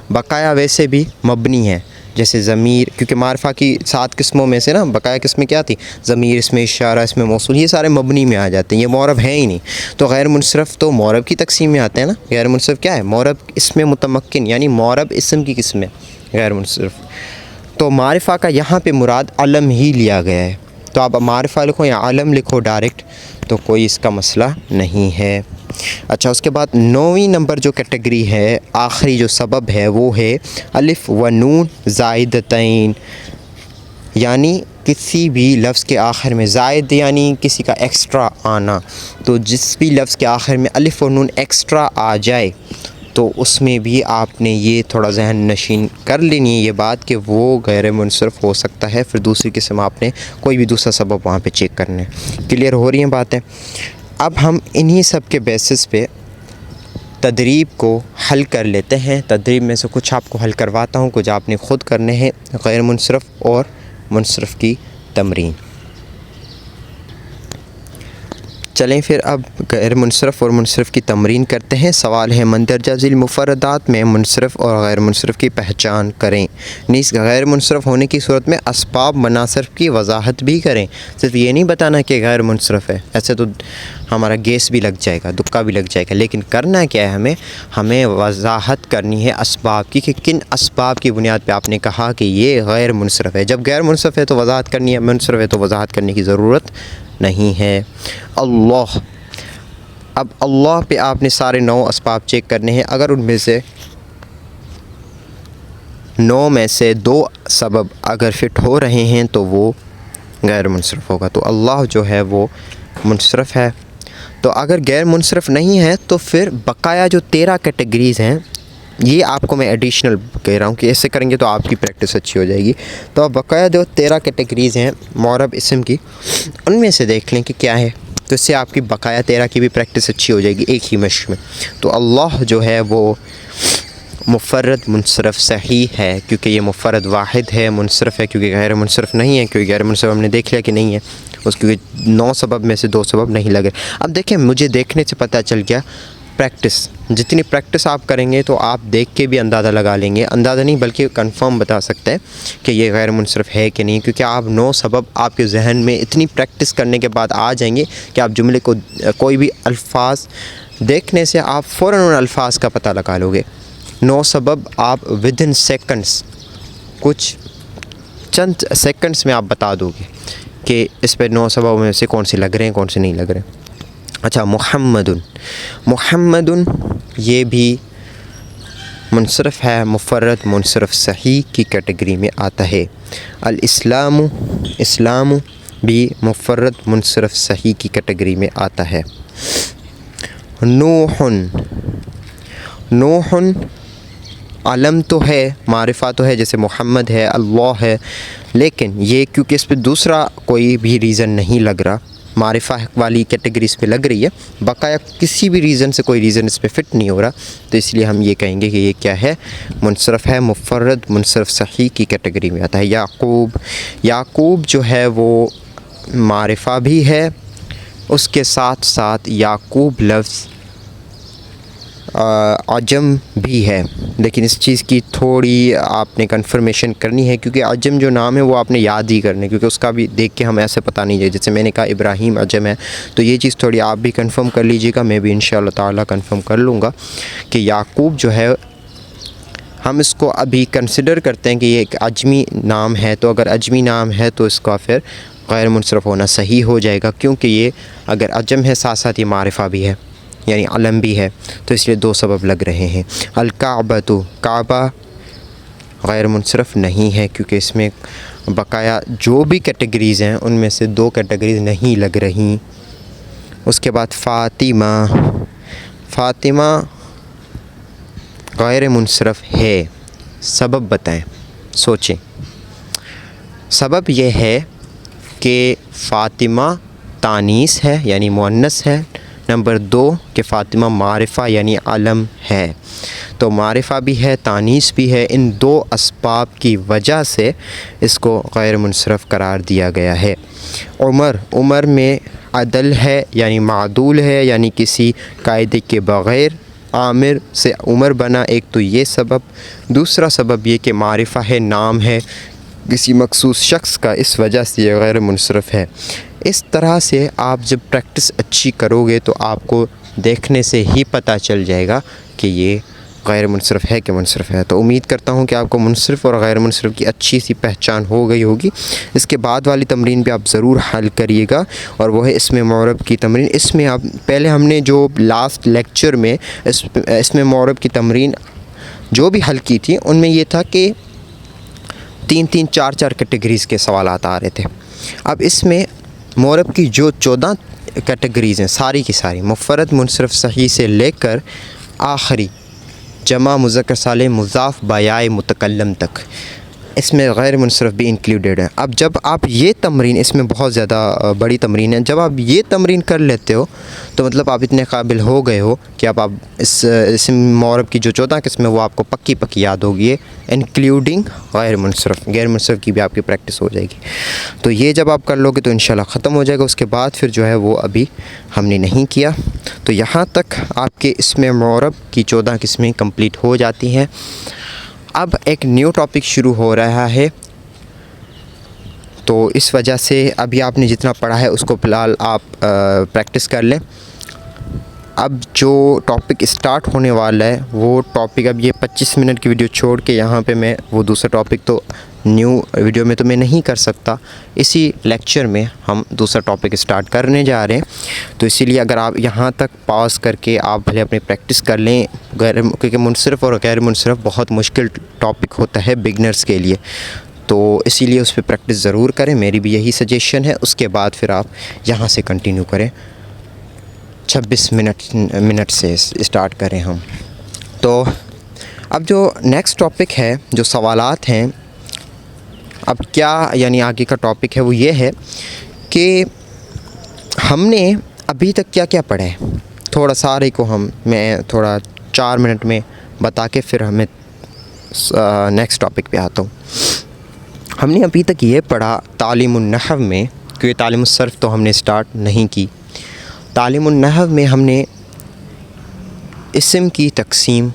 [SPEAKER 2] بقایا ویسے بھی مبنی ہے، جیسے ضمیر، کیونکہ معرفہ کی 7 قسموں میں سے نا بقایا قسمیں کیا تھی؟ ضمیر، اسم اشارہ، اسم موصول، یہ سارے مبنی میں آ جاتے ہیں، یہ معرب ہے ہی نہیں۔ تو غیر منصرف تو معرب کی تقسیم میں آتے ہیں نا، غیر منصرف کیا ہے؟ معرب اسم متمکن، یعنی معرب اسم کی قسم ہے غیر منصرف۔ تو معرفہ کا یہاں پہ مراد علم ہی لیا گیا ہے، تو آپ معرفہ لکھو یا علم لکھو ڈائریکٹ، تو کوئی اس کا مسئلہ نہیں ہے۔ اچھا، اس کے بعد 9ویں نمبر جو کیٹیگری ہے، آخری جو سبب ہے وہ ہے الف و نون زائدتین، یعنی کسی بھی لفظ کے آخر میں زائد یعنی کسی کا ایکسٹرا آنا، تو جس بھی لفظ کے آخر میں الف و نون ایکسٹرا آ جائے تو اس میں بھی آپ نے یہ تھوڑا ذہن نشین کر لینی ہے یہ بات کہ وہ غیر منصرف ہو سکتا ہے، پھر دوسری قسم آپ نے کوئی بھی دوسرا سبب وہاں پہ چیک کرنا ہے۔ کلیئر ہو رہی ہیں باتیں؟ اب ہم انہی سب کے بیسس پہ تدریب کو حل کر لیتے ہیں۔ تدریب میں سے کچھ آپ کو حل کرواتا ہوں، کچھ آپ نے خود کرنے ہیں، غیر منصرف اور منصرف کی تمرین۔ چلیں پھر اب غیر منصرف اور منصرف کی تمرین کرتے ہیں۔ سوال ہے مندرجہ ذیل مفردات میں منصرف اور غیر منصرف کی پہچان کریں، نیز غیر منصرف ہونے کی صورت میں اسباب مناصرف کی وضاحت بھی کریں۔ صرف یہ نہیں بتانا کہ غیر منصرف ہے، ایسے تو ہمارا گیس بھی لگ جائے گا، دکا بھی لگ جائے گا، لیکن کرنا کیا ہے؟ ہمیں وضاحت کرنی ہے اسباب کی، کہ کن اسباب کی بنیاد پہ آپ نے کہا کہ یہ غیر منصرف ہے۔ جب غیر منصرف ہے تو وضاحت کرنی ہے، منصرف ہے تو وضاحت کرنے کی ضرورت نہیں ہے۔ اللہ، اب اللہ پہ آپ نے سارے 9 اسباب چیک کرنے ہیں، اگر ان میں سے 9 میں سے 2 سبب اگر فٹ ہو رہے ہیں تو وہ غیر منصرف ہوگا، تو اللہ جو ہے وہ منصرف ہے۔ تو اگر غیر منصرف نہیں ہے تو پھر بقایا جو 13 کیٹیگریز ہیں، یہ آپ کو میں ایڈیشنل کہہ رہا ہوں کہ ایسے کریں گے تو آپ کی پریکٹس اچھی ہو جائے گی۔ تو بقایا جو 13 کیٹیگریز ہیں معرب اسم کی، ان میں سے دیکھ لیں کہ کیا ہے، تو اس سے آپ کی بقایا 13 کی بھی پریکٹس اچھی ہو جائے گی ایک ہی مشق میں۔ تو اللہ جو ہے وہ مفرد منصرف صحیح ہے، کیونکہ یہ مفرد واحد ہے، منصرف ہے کیونکہ غیر منصرف نہیں ہے، کیونکہ غیر منصرف ہم نے دیکھ لیا کہ نہیں ہے، اس کیونکہ 9 سبب میں سے 2 سبب نہیں لگے۔ اب دیکھیں، مجھے دیکھنے سے پتہ چل گیا، پریکٹس، جتنی پریکٹس آپ کریں گے تو آپ دیکھ کے بھی اندازہ لگا لیں گے، اندازہ نہیں بلکہ کنفرم بتا سکتے ہیں کہ یہ غیر منصرف ہے کہ نہیں، کیونکہ آپ 9 سبب آپ کے ذہن میں اتنی پریکٹس کرنے کے بعد آ جائیں گے کہ آپ جملے کو کوئی بھی الفاظ دیکھنے سے آپ فوراً ان الفاظ کا پتہ لگا لو گے۔ 9 سبب آپ ودن سیکنڈس، کچھ چند سیکنڈس میں آپ بتا دو گے کہ اس پہ 9 سبب میں سے کون سے لگ رہے ہیں، کون سے نہیں لگ رہے ہیں۔ اچھا، محمد یہ بھی منصرف ہے، مفرد منصرف صحیح کی کیٹیگری میں آتا ہے۔ اسلام بھی مفرد منصرف صحیح کی کیٹیگری میں آتا ہے۔ نوح علم تو ہے، معرفہ تو ہے، جیسے محمد ہے، اللہ ہے، لیکن یہ کیونکہ اس پہ دوسرا کوئی بھی ریزن نہیں لگ رہا، معرفہ والی کیٹیگری اس پہ لگ رہی ہے، بقایا کسی بھی ریزن سے کوئی ریزن اس پہ فٹ نہیں ہو رہا، تو اس لیے ہم یہ کہیں گے کہ یہ کیا ہے؟ منصرف ہے، مفرد منصرف صحیح کی کیٹیگری میں آتا ہے۔ یعقوب جو ہے وہ معرفہ بھی ہے، اس کے ساتھ ساتھ یعقوب لفظ عجم بھی ہے، لیکن اس چیز کی تھوڑی آپ نے کنفرمیشن کرنی ہے، کیونکہ عجم جو نام ہے وہ آپ نے یاد ہی کرنا ہے، کیونکہ اس کا بھی دیکھ کے ہم ایسے پتہ نہیں جائے، جیسے میں نے کہا ابراہیم عجم ہے، تو یہ چیز تھوڑی آپ بھی کنفرم کر لیجیے گا، میں بھی انشاءاللہ تعالیٰ کنفرم کر لوں گا کہ یعقوب جو ہے ہم اس کو ابھی کنسیڈر کرتے ہیں کہ یہ ایک عجمی نام ہے، تو اگر عجمی نام ہے تو اس کا پھر غیر منصرف ہونا صحیح ہو جائے گا، کیونکہ یہ اگر عجم ہے ساتھ ساتھ یہ معرفہ بھی ہے، یعنی علم بھی ہے، تو اس لیے 2 سبب لگ رہے ہیں۔ الکعبۃ، کعبہ غیر منصرف نہیں ہے، کیونکہ اس میں بقایا جو بھی کیٹیگریز ہیں ان میں سے 2 کیٹیگریز نہیں لگ رہی۔ اس کے بعد فاطمہ غیر منصرف ہے، سبب بتائیں، سوچیں۔ سبب یہ ہے کہ فاطمہ تانیث ہے یعنی مؤنث ہے، نمبر 2 کہ فاطمہ معرفہ یعنی علم ہے، تو معرفہ بھی ہے تانیث بھی ہے، ان 2 اسباب کی وجہ سے اس کو غیر منصرف قرار دیا گیا ہے۔ عمر میں عدل ہے یعنی معدول ہے یعنی کسی قاعدے کے بغیر عامر سے عمر بنا، ایک تو یہ سبب، دوسرا سبب یہ کہ معرفہ ہے، نام ہے کسی مخصوص شخص کا، اس وجہ سے یہ غیر منصرف ہے۔ اس طرح سے آپ جب پریکٹس اچھی کرو گے تو آپ کو دیکھنے سے ہی پتہ چل جائے گا کہ یہ غیر منصرف ہے کہ منصرف ہے۔ تو امید کرتا ہوں کہ آپ کو منصرف اور غیر منصرف کی اچھی سی پہچان ہو گئی ہوگی۔ اس کے بعد والی تمرین بھی آپ ضرور حل کریے گا، اور وہ ہے اسم معرب کی تمرین۔ اس میں آپ پہلے ہم نے جو لاسٹ لیکچر میں اسم معرب کی تمرین جو بھی حل کی تھی، ان میں یہ تھا کہ 3 4 کیٹیگریز کے سوالات آ رہے تھے۔ اب اس میں معرب کی جو 14 کیٹیگریز ہیں ساری کی ساری، مفرد منصرف صحیح سے لے کر آخری جمع مذکر سالم مضاف بایائے متکلم تک، اس میں غیر منصرف بھی انکلوڈیڈ ہے۔ اب جب آپ یہ تمرین، اس میں بہت زیادہ بڑی تمرین ہے، جب آپ یہ تمرین کر لیتے ہو تو مطلب آپ اتنے قابل ہو گئے ہو کہ آپ اس اسم معرب کی جو 14 قسم ہے وہ آپ کو پکی یاد ہوگی ہے، انکلوڈنگ غیر منصرف۔ غیر منصرف کی بھی آپ کی پریکٹس ہو جائے گی۔ تو یہ جب آپ کر لو گے تو انشاءاللہ ختم ہو جائے گا۔ اس کے بعد پھر جو ہے وہ ابھی ہم نے نہیں کیا، تو یہاں تک آپ کے اسم معرب کی 14 قسمیں کمپلیٹ ہو جاتی ہیں۔ اب ایک نیو ٹاپک شروع ہو رہا ہے، تو اس وجہ سے ابھی آپ نے جتنا پڑھا ہے اس کو فی الحال آپ پریکٹس کر لیں۔ اب جو ٹاپک اسٹارٹ ہونے والا ہے وہ ٹاپک، اب یہ 25 منٹ کی ویڈیو چھوڑ کے یہاں پہ میں وہ دوسرا ٹاپک تو نیو ویڈیو میں تو میں نہیں کر سکتا، اسی لیکچر میں ہم دوسرا ٹاپک اسٹارٹ کرنے جا رہے ہیں۔ تو اسی لیے اگر آپ یہاں تک پاز کر کے آپ بھلے اپنی پریکٹس کر لیں، کیونکہ منصرف اور غیر منصرف بہت مشکل ٹاپک ہوتا ہے بگنرز کے لیے، تو اسی لیے اس پہ پریکٹس ضرور کریں، میری بھی یہی سجیشن ہے۔ اس کے بعد پھر آپ یہاں سے کنٹینیو کریں، 26 منٹ سے اسٹارٹ کریں ہم۔ تو اب جو نیکسٹ ٹاپک ہے، جو سوالات ہیں، اب کیا یعنی آگے کا ٹاپک ہے وہ یہ ہے کہ ہم نے ابھی تک کیا کیا پڑھا ہے، تھوڑا سارے کو میں تھوڑا 4 منٹ میں بتا کے پھر ہمیں نیکسٹ ٹاپک پہ آتا ہوں۔ ہم نے ابھی تک یہ پڑھا تعلیم النحو میں، کیونکہ تعلیم الصرف تو ہم نے اسٹارٹ نہیں کی۔ تعلیم النحو میں ہم نے اسم کی تقسیم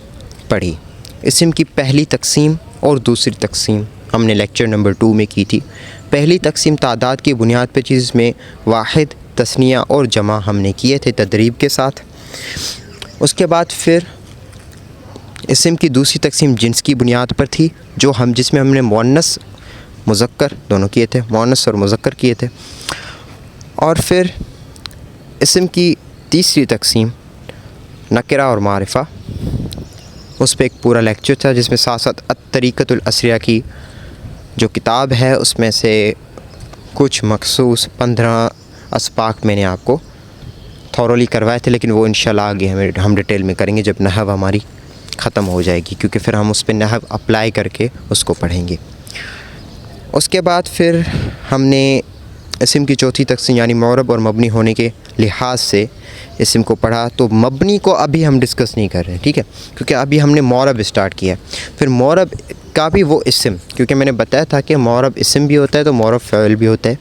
[SPEAKER 2] پڑھی، اسم کی پہلی تقسیم اور دوسری تقسیم ہم نے لیکچر نمبر 2 میں کی تھی۔ پہلی تقسیم تعداد کی بنیاد پہ، جس میں واحد، تثنیہ اور جمع ہم نے کیے تھے تدریب کے ساتھ۔ اس کے بعد پھر اسم کی دوسری تقسیم جنس کی بنیاد پر تھی، جس میں ہم نے مؤنث مذکر دونوں کیے تھے، مؤنث اور مذکر کیے تھے۔ اور پھر اسم کی تیسری تقسیم نکرہ اور معرفہ، اس پہ ایک پورا لیکچر تھا، جس میں ساتھ ساتھ الطریقۃ الاسریہ کی جو کتاب ہے اس میں سے کچھ مخصوص 15 اسباق میں نے آپ کو تھورولی کروائے تھے، لیکن وہ انشاءاللہ آگے ہم ڈیٹیل میں کریں گے جب نحو ہماری ختم ہو جائے گی، کیونکہ پھر ہم اس پہ نحو اپلائی کر کے اس کو پڑھیں گے۔ اس کے بعد پھر ہم نے اسم کی چوتھی تقسیم یعنی معرب اور مبنی ہونے کے لحاظ سے اسم کو پڑھا، تو مبنی کو ابھی ہم ڈسکس نہیں کر رہے ہیں، ٹھیک ہے، کیونکہ ابھی ہم نے معرب اسٹارٹ کیا ہے۔ پھر معرب کا بھی وہ اسم، کیونکہ میں نے بتایا تھا کہ معرب اسم بھی ہوتا ہے تو معرب فعل بھی ہوتا ہے،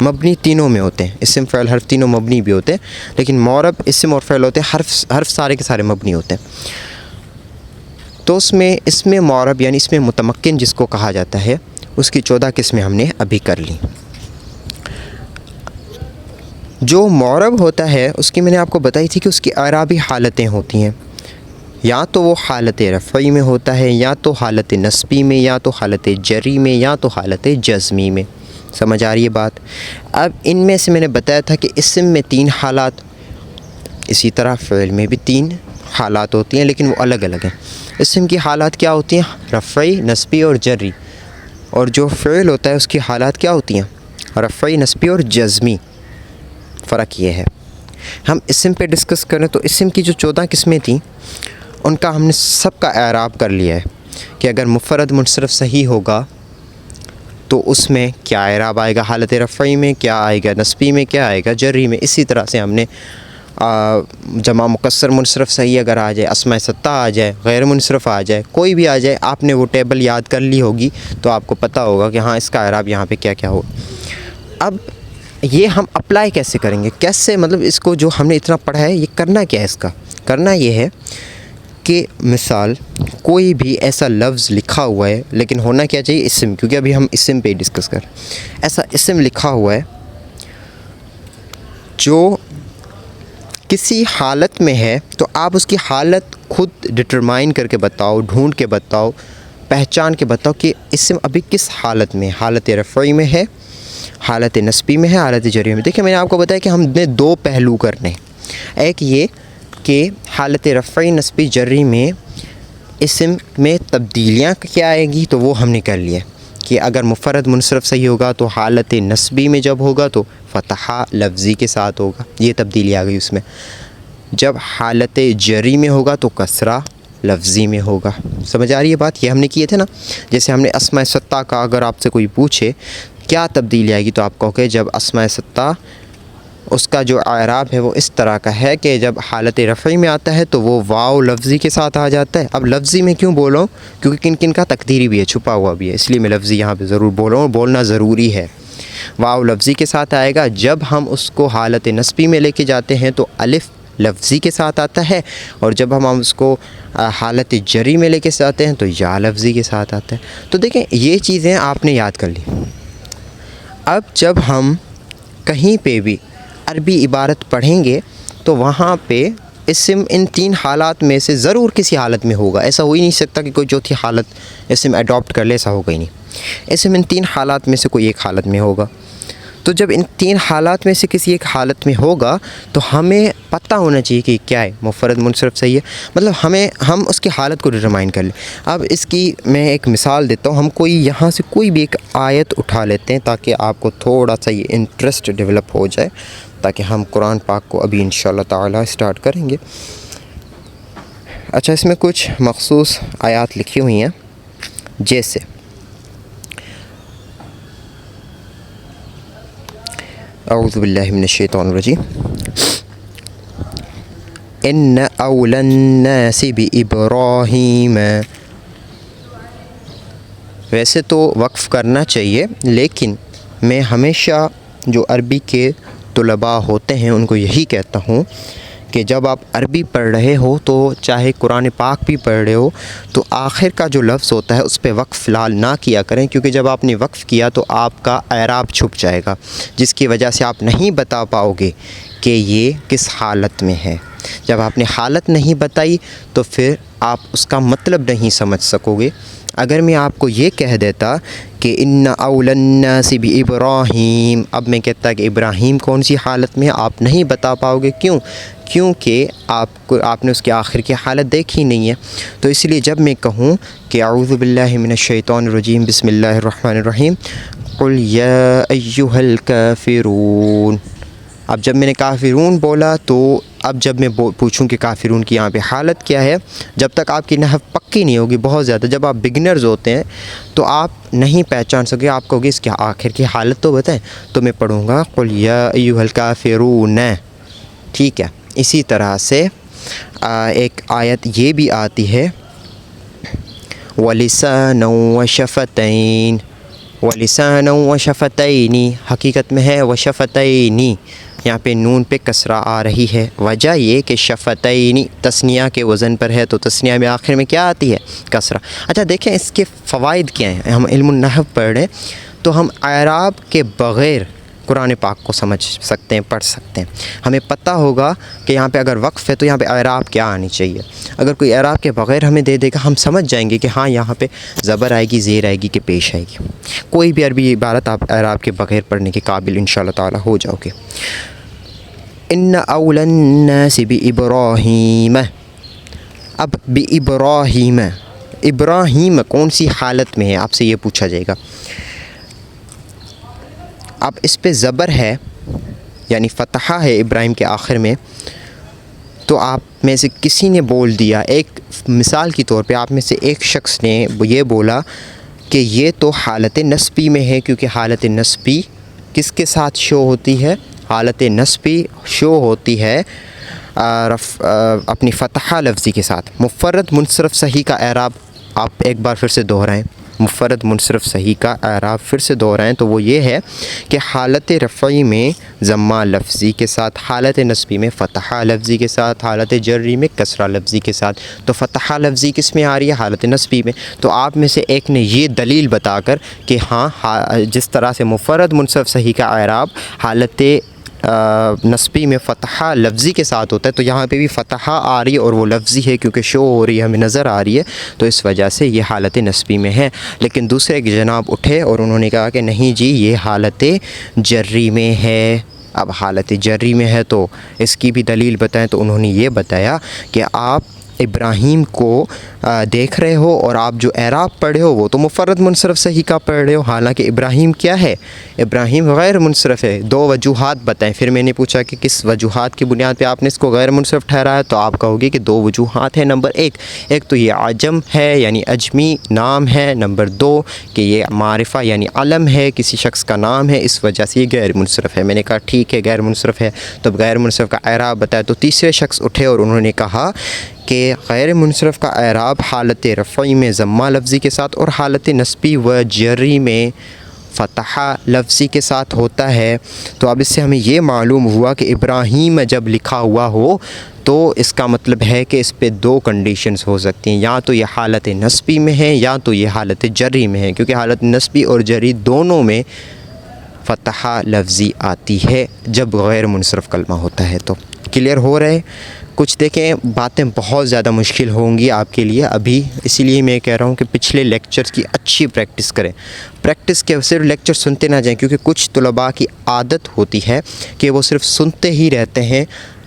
[SPEAKER 2] مبنی تینوں میں ہوتے ہیں، اسم فعل حرف تینوں مبنی بھی ہوتے ہیں، لیکن معرب اسم اور فعل ہوتے ہیں، حرف سارے کے سارے مبنی ہوتے ہیں۔ تو اس میں اسم معرب یعنی اسم متمکن جس کو کہا جاتا ہے، اس کی 14 قسمیں ہم نے ابھی کر لیں۔ جو معرب ہوتا ہے اس کی میں نے آپ کو بتائی تھی کہ اس کی اعرابی حالتیں ہوتی ہیں، یا تو وہ حالت رفعی میں ہوتا ہے، یا تو حالت نصبی میں، یا تو حالت جری میں، یا تو حالت جزمی میں۔ سمجھ آ رہی ہے بات؟ اب ان میں سے میں نے بتایا تھا کہ اسم میں 3 حالات، اسی طرح فعل میں بھی 3 حالات ہوتی ہیں، لیکن وہ الگ الگ ہیں۔ اسم کی حالات کیا ہوتی ہیں؟ رفعی، نصبی اور جری، اور جو فعل ہوتا ہے اس کی حالات کیا ہوتی ہیں؟ رفعی، نصبی اور جزمی۔ فرق یہ ہے۔ ہم اسم پہ ڈسکس کریں تو اسم کی جو 14 قسمیں تھیں ان کا ہم نے سب کا اعراب کر لیا ہے کہ اگر مفرد منصرف صحیح ہوگا تو اس میں کیا اعراب آئے گا، حالت رفعی میں کیا آئے گا، نصبی میں کیا آئے گا، جری میں. اسی طرح سے ہم نے جمع مکسر منصرف صحیح اگر آ جائے، اسماء ستہ آ جائے، غیر منصرف آ جائے، کوئی بھی آ جائے، آپ نے وہ ٹیبل یاد کر لی ہوگی تو آپ کو پتہ ہوگا کہ ہاں اس کا اعراب یہاں پہ کیا کیا ہو. اب یہ ہم اپلائی کیسے کریں گے، کیسے مطلب اس کو جو ہم نے اتنا پڑھا ہے یہ کرنا کیا ہے، اس کا کرنا یہ ہے کہ مثال کوئی بھی ایسا لفظ لکھا ہوا ہے، لیکن ہونا کیا چاہیے اسم، کیونکہ ابھی ہم اسم پہ ڈسکس کر، ایسا اسم لکھا ہوا ہے جو کسی حالت میں ہے تو آپ اس کی حالت خود ڈٹرمائن کر کے بتاؤ، ڈھونڈ کے بتاؤ، پہچان کے بتاؤ کہ اسم ابھی کس حالت میں، حالت رفعی میں ہے، حالت نصبی میں ہے، حالت جری میں. دیکھیں میں نے آپ کو بتایا کہ ہم نے 2 پہلو کرنے، ایک یہ کہ حالت رفعی نصبی جری میں اسم میں تبدیلیاں کیا آئے گی تو وہ ہم نے کر لیا کہ اگر مفرد منصرف صحیح ہوگا تو حالت نصبی میں جب ہوگا تو فتحہ لفظی کے ساتھ ہوگا، یہ تبدیلی آ گئی اس میں. جب حالت جری میں ہوگا تو کسرہ لفظی میں ہوگا. سمجھ آ رہی ہے بات، یہ ہم نے کیے تھے نا. جیسے ہم نے اسماء ستہ کا اگر آپ سے کوئی پوچھے کیا تبدیلی آئے گی تو آپ کہو کہ جب اسماء ستہ اس کا جو اعراب ہے وہ اس طرح کا ہے کہ جب حالت رفعی میں آتا ہے تو وہ واو لفظی کے ساتھ آ جاتا ہے. اب لفظی میں کیوں بولوں، کیونکہ کن کن کا تقدیری بھی ہے، چھپا ہوا بھی ہے، اس لیے میں لفظی یہاں پہ ضرور بول رہا ہوں، بولنا ضروری ہے. واو لفظی کے ساتھ آئے گا. جب ہم اس کو حالت نصبی میں لے کے جاتے ہیں تو الف لفظی کے ساتھ آتا ہے، اور جب ہم اس کو حالت جری میں لے کے جاتے ہیں تو یا لفظی کے ساتھ آتا ہے. تو دیکھیں یہ چیزیں آپ نے یاد کر لی. اب جب ہم کہیں پہ بھی عربی عبارت پڑھیں گے تو وہاں پہ اسم ان 3 حالات میں سے ضرور کسی حالت میں ہوگا. ایسا ہو ہی نہیں سکتا کہ کوئی چوتھی حالت اسم اڈاپٹ کر لے، ایسا ہوگا ہی نہیں. اسم ان 3 حالات میں سے کوئی ایک حالت میں ہوگا. تو جب ان 3 حالات میں سے کسی ایک حالت میں ہوگا تو ہمیں پتہ ہونا چاہیے کہ کیا ہے، مفرد منصرف صحیح ہے، مطلب ہم اس کی حالت کو ڈٹرمائن کر لیں. اب اس کی میں ایک مثال دیتا ہوں. ہم کوئی یہاں سے کوئی بھی ایک آیت اٹھا لیتے ہیں تاکہ آپ کو تھوڑا سا یہ انٹرسٹ ڈیولپ ہو جائے، تاکہ ہم قرآن پاک کو ابھی انشاءاللہ تعالی اسٹارٹ کریں گے. اچھا، اس میں کچھ مخصوص آیات لکھی ہوئی ہیں، جیسے اعوذ باللہ من الشیطان الرجیم، ان اول الناس بابراہیم. ویسے تو وقف کرنا چاہیے، لیکن میں ہمیشہ جو عربی کے طلباء ہوتے ہیں ان کو یہی کہتا ہوں کہ جب آپ عربی پڑھ رہے ہو تو چاہے قرآن پاک بھی پڑھ رہے ہو تو آخر کا جو لفظ ہوتا ہے اس پہ وقف فی الحال نہ کیا کریں، کیونکہ جب آپ نے وقف کیا تو آپ کا اعراب چھپ جائے گا، جس کی وجہ سے آپ نہیں بتا پاؤ گے کہ یہ کس حالت میں ہے. جب آپ نے حالت نہیں بتائی تو پھر آپ اس کا مطلب نہیں سمجھ سکو گے. اگر میں آپ کو یہ کہہ دیتا کہ ان اول الناس بابراہیم، اب میں کہتا کہ ابراہیم کون سی حالت میں، آپ نہیں بتا پاؤ گے. کیونکہ آپ نے اس کے آخر کی حالت دیکھی نہیں ہے. تو اس لیے جب میں کہوں کہ اعوذ باللہ من الشیطان الرجیم بسم اللہ الرحمن الرحیم قل یا ایہا الکافرون، اب جب میں نے کافرون بولا تو اب جب میں پوچھوں کہ کافرون کی یہاں پہ حالت کیا ہے، جب تک آپ کی نحو پکی نہیں ہوگی، بہت زیادہ جب آپ بگنرز ہوتے ہیں تو آپ نہیں پہچان سکے، آپ کہو گے اس کے آخر کی حالت تو بتائیں. تو میں پڑھوں گا قل یا ایھا الکافرون، ٹھیک ہے. اسی طرح سے ایک آیت یہ بھی آتی ہے وَلِسَانًا وَشَفَتَيْن، وَلِسَانًا وَشَفَتَيْنِ، حقیقت میں ہے وَشَفَتَيْنِ، یہاں پہ نون پہ کسرہ آ رہی ہے. وجہ یہ کہ شفتین تثنیہ کے وزن پر ہے تو تثنیہ میں آخر میں کیا آتی ہے، کسرہ. اچھا دیکھیں اس کے فوائد کیا ہیں. ہم علم النحو پڑھ رہے ہیں تو ہم اعراب کے بغیر قرآن پاک کو سمجھ سکتے ہیں، پڑھ سکتے ہیں. ہمیں پتہ ہوگا کہ یہاں پہ اگر وقف ہے تو یہاں پہ اعراب کیا آنی چاہیے. اگر کوئی اعراب کے بغیر ہمیں دے دے گا ہم سمجھ جائیں گے کہ ہاں یہاں پہ زبر آئے گی، زیر آئے گی کہ پیش آئے گی. کوئی بھی عربی عبارت آپ اعراب کے بغیر پڑھنے کے قابل انشاءاللہ تعالی ہو جاؤ گے. ان اول الناس بابراہیم، اب بابراہیم، ابراہیم کون سی حالت میں ہے آپ سے یہ پوچھا جائے گا. اب اس پہ زبر ہے یعنی فتحہ ہے ابراہیم کے آخر میں، تو آپ میں سے کسی نے بول دیا، ایک مثال کے طور پہ آپ میں سے ایک شخص نے یہ بولا کہ یہ تو حالت نسبی میں ہے، کیونکہ حالت نسبی کس کے ساتھ شو ہوتی ہے؟ حالت نسبی شو ہوتی ہے اپنی فتحہ لفظی کے ساتھ۔ مفرد منصرف صحیح کا اعراب آپ ایک بار پھر سے دہرائیں، مفرد منصرف صحیح کا اعراب پھر سے دہرائیں تو وہ یہ ہے کہ حالت رفعی میں ضمہ لفظی کے ساتھ، حالت نسبی میں فتحہ لفظی کے ساتھ، حالت جری میں کسرہ لفظی کے ساتھ۔ تو فتحہ لفظی کس میں آ رہی ہے؟ حالت نسبی میں۔ تو آپ میں سے ایک نے یہ دلیل بتا کر کہ ہاں جس طرح سے مفرد منصرف صحیح کا اعراب حالت نسبی میں فتحہ لفظی کے ساتھ ہوتا ہے، تو یہاں پہ بھی فتحہ آ رہی ہے اور وہ لفظی ہے کیونکہ شو ہو رہی ہے، ہمیں نظر آ رہی ہے، تو اس وجہ سے یہ حالت نسبی میں ہے۔ لیکن دوسرے جناب اٹھے اور انہوں نے کہا کہ نہیں جی یہ حالت جری میں ہے۔ اب حالت جری میں ہے تو اس کی بھی دلیل بتائیں، تو انہوں نے یہ بتایا کہ آپ ابراہیم کو دیکھ رہے ہو اور آپ جو اعراب پڑھ رہے ہو وہ تو مفرد منصرف صحیح کا پڑھ رہے ہو، حالانکہ ابراہیم کیا ہے؟ ابراہیم غیر منصرف ہے۔ دو وجوہات بتائیں۔ پھر میں نے پوچھا کہ کس وجوہات کی بنیاد پہ آپ نے اس کو غیر منصرف ٹھہرایا، تو آپ کہو گے کہ دو وجوہات ہیں۔ نمبر ایک تو یہ عجم ہے یعنی اجمی نام ہے، نمبر دو کہ یہ معرفہ یعنی علم ہے، کسی شخص کا نام ہے، اس وجہ سے یہ غیر منصرف ہے۔ میں نے کہا ٹھیک ہے غیر منصرف ہے، تو غیر منصرف کا اعراب بتایا۔ تو تیسرے شخص اٹھے اور انہوں نے کہا کہ غیر منصرف کا اعراب حالت رفعی میں ضمہ لفظی کے ساتھ اور حالت نسبی و جری میں فتحہ لفظی کے ساتھ ہوتا ہے۔ تو اب اس سے ہمیں یہ معلوم ہوا کہ ابراہیم جب لکھا ہوا ہو تو اس کا مطلب ہے کہ اس پہ دو کنڈیشنز ہو سکتی ہیں، یا تو یہ حالت نسبی میں ہے یا تو یہ حالت جری میں ہے، کیونکہ حالت نسبی اور جری دونوں میں فتحہ لفظی آتی ہے جب غیر منصرف کلمہ ہوتا ہے۔ تو کلیئر ہو رہے؟ کچھ دیکھیں باتیں بہت زیادہ مشکل ہوں گی آپ کے لیے ابھی، اسی لیے میں کہہ رہا ہوں کہ پچھلے لیکچرز کی اچھی پریکٹس کریں۔ پریکٹس کے صرف لیکچر سنتے نہ جائیں، کیونکہ کچھ طلباء کی عادت ہوتی ہے کہ وہ صرف سنتے ہی رہتے ہیں،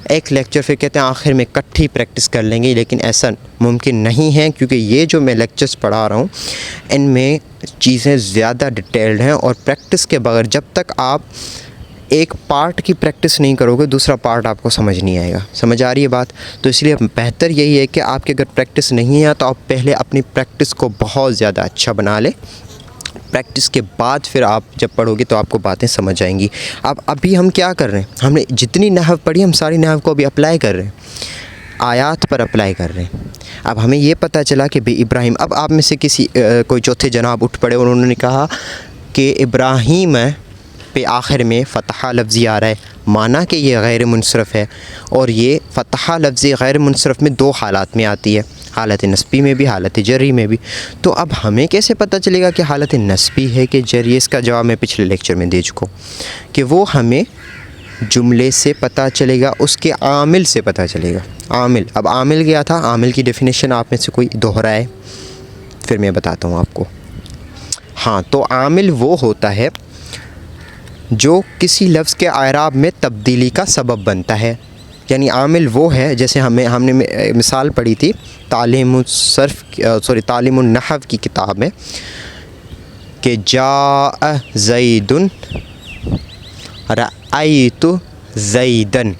[SPEAKER 2] ایک لیکچر پھر کہتے ہیں آخر میں کٹھی پریکٹس کر لیں گے، لیکن ایسا ممکن نہیں ہے، کیونکہ یہ جو میں لیکچرز پڑھا رہا ہوں ان میں چیزیں زیادہ ڈیٹیلڈ ہیں، اور پریکٹس کے بغیر جب تک آپ ایک پارٹ کی پریکٹس نہیں کرو گے دوسرا پارٹ آپ کو سمجھ نہیں آئے گا۔ سمجھ آ رہی ہے بات؟ تو اس لیے بہتر یہی ہے کہ آپ کے اگر پریکٹس نہیں ہے تو آپ پہلے اپنی پریکٹس کو بہت زیادہ اچھا بنا لیں، پریکٹس کے بعد پھر آپ جب پڑھو گے تو آپ کو باتیں سمجھ آئیں گی۔ ابھی ہم کیا کر رہے ہیں؟ ہم نے جتنی نحو پڑھی ہم ساری نحو کو ابھی اپلائی کر رہے ہیں، آیات پر اپلائی کر رہے ہیں۔ اب ہمیں یہ پتہ چلا کہ بھئی ابراہیم، اب آپ میں سے کوئی چوتھے جناب اٹھ پڑے اور انہوں نے کہا کہ ابراہیم پہ آخر میں فتحہ لفظی آ رہا ہے، مانا کہ یہ غیر منصرف ہے، اور یہ فتحہ لفظی غیر منصرف میں دو حالات میں آتی ہے، حالت نسبی میں بھی حالت جری میں بھی۔ تو اب ہمیں کیسے پتہ چلے گا کہ حالت نسبی ہے کہ جری؟ اس کا جواب میں پچھلے لیکچر میں دے چکا ہوں کہ وہ ہمیں جملے سے پتہ چلے گا، اس کے عامل سے پتہ چلے گا۔ عامل، اب عامل کیا تھا؟ عامل کی ڈیفینیشن آپ میں سے کوئی دہرائے پھر میں بتاتا ہوں آپ کو۔ ہاں، تو عامل وہ ہوتا ہے جو کسی لفظ کے اعراب میں تبدیلی کا سبب بنتا ہے، یعنی عامل وہ ہے، جیسے ہم نے مثال پڑھی تھی تعلیم النحو کی کتاب میں کہ جاء زید رأیت زیدن،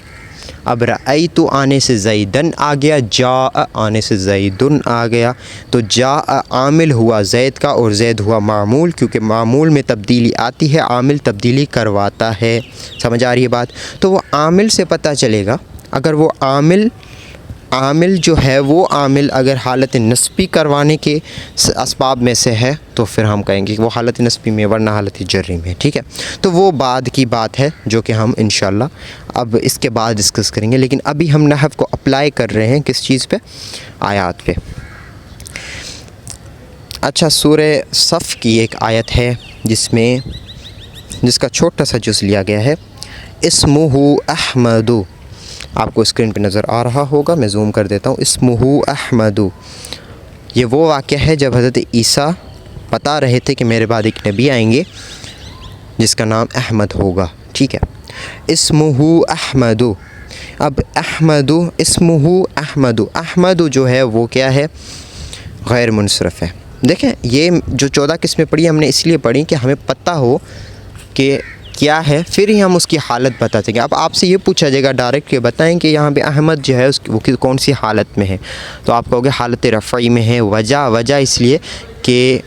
[SPEAKER 2] اب رأیت آنے سے زیدن آ گیا، جاء آنے سے زیدن آ گیا، تو جاء عامل ہوا زید کا اور زید ہوا معمول، کیونکہ معمول میں تبدیلی آتی ہے، عامل تبدیلی کرواتا ہے۔ سمجھ آ رہی ہے بات؟ تو وہ عامل سے پتہ چلے گا، اگر وہ عامل جو ہے وہ عامل اگر حالت نسبی کروانے کے اسباب میں سے ہے تو پھر ہم کہیں گے کہ وہ حالت نسبی میں، ورنہ حالت جری میں، ٹھیک ہے؟ تو وہ بعد کی بات ہے جو کہ ہم انشاءاللہ اب اس کے بعد ڈسکس کریں گے، لیکن ابھی ہم نحو کو اپلائی کر رہے ہیں کس چیز پہ؟ آیات پہ۔ اچھا، سورہ صف کی ایک آیت ہے جس کا چھوٹا سا جز لیا گیا ہے، اسمہ احمد، آپ کو اسکرین پہ نظر آ رہا ہوگا، میں زوم کر دیتا ہوں، اسمہ احمد۔ یہ وہ واقعہ ہے جب حضرت عیسیٰ بتا رہے تھے کہ میرے بعد ایک نبی آئیں گے جس کا نام احمد ہوگا، ٹھیک ہے؟ اسمہ احمد، اب احمد، اسمہ احمد، احمد جو ہے وہ کیا ہے؟ غیر منصرف ہے۔ دیکھیں یہ جو 14 قسمیں پڑھی ہم نے اس لیے پڑھی کہ ہمیں پتہ ہو کہ کیا ہے پھر ہی ہم اس کی حالت بتا سکیں. اب آپ سے یہ پوچھا جائے گا ڈائریکٹ کہ بتائیں کہ یہاں پہ احمد جو ہے وہ کون سی حالت میں ہے, تو آپ کہو گے حالت رفعی میں ہے. وجہ اس لیے کہ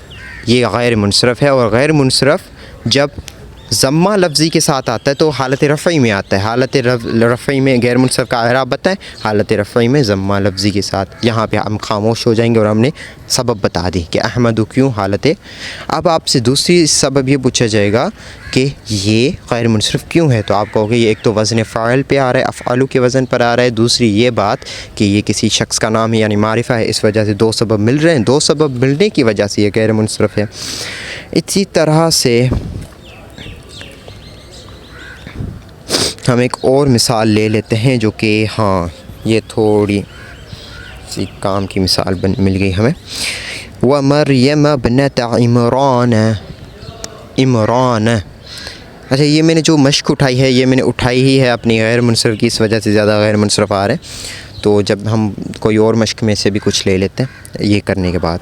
[SPEAKER 2] یہ غیر منصرف ہے, اور غیر منصرف جب ضمہ لفظی کے ساتھ آتا ہے تو حالت رفعی میں آتا ہے. حالت رفعی میں غیر منصرف کا اعراب بتائیں, حالت رفعی میں ضمہ لفظی کے ساتھ. یہاں پہ ہم خاموش ہو جائیں گے اور ہم نے سبب بتا دی کہ احمد کیوں حالت. اب آپ سے دوسری سبب یہ پوچھا جائے گا کہ یہ غیر منصرف کیوں ہے, تو آپ کہو گے یہ ایک تو وزن فاعل پہ آ رہا ہے, افعالو کے وزن پر آ رہا ہے. دوسری یہ بات کہ یہ کسی شخص کا نام ہے یعنی معرفہ ہے, اس وجہ سے دو سبب مل رہے ہیں, دو سبب ملنے کی وجہ سے یہ غیر منصرف ہے. اسی طرح سے ہم ایک اور مثال لے لیتے ہیں جو کہ ہاں یہ تھوڑی سی کام کی مثال مل گئی ہمیں. وَمَرْيَمَ ابْنَتَ عِمْرَانَ. اچھا یہ میں نے جو مشق اٹھائی ہے یہ میں نے اٹھائی ہی ہے اپنی غیر منصرف کی, اس وجہ سے زیادہ غیر منصرف آ رہے ہیں. تو جب ہم کوئی اور مشق میں سے بھی کچھ لے لیتے ہیں یہ کرنے کے بعد.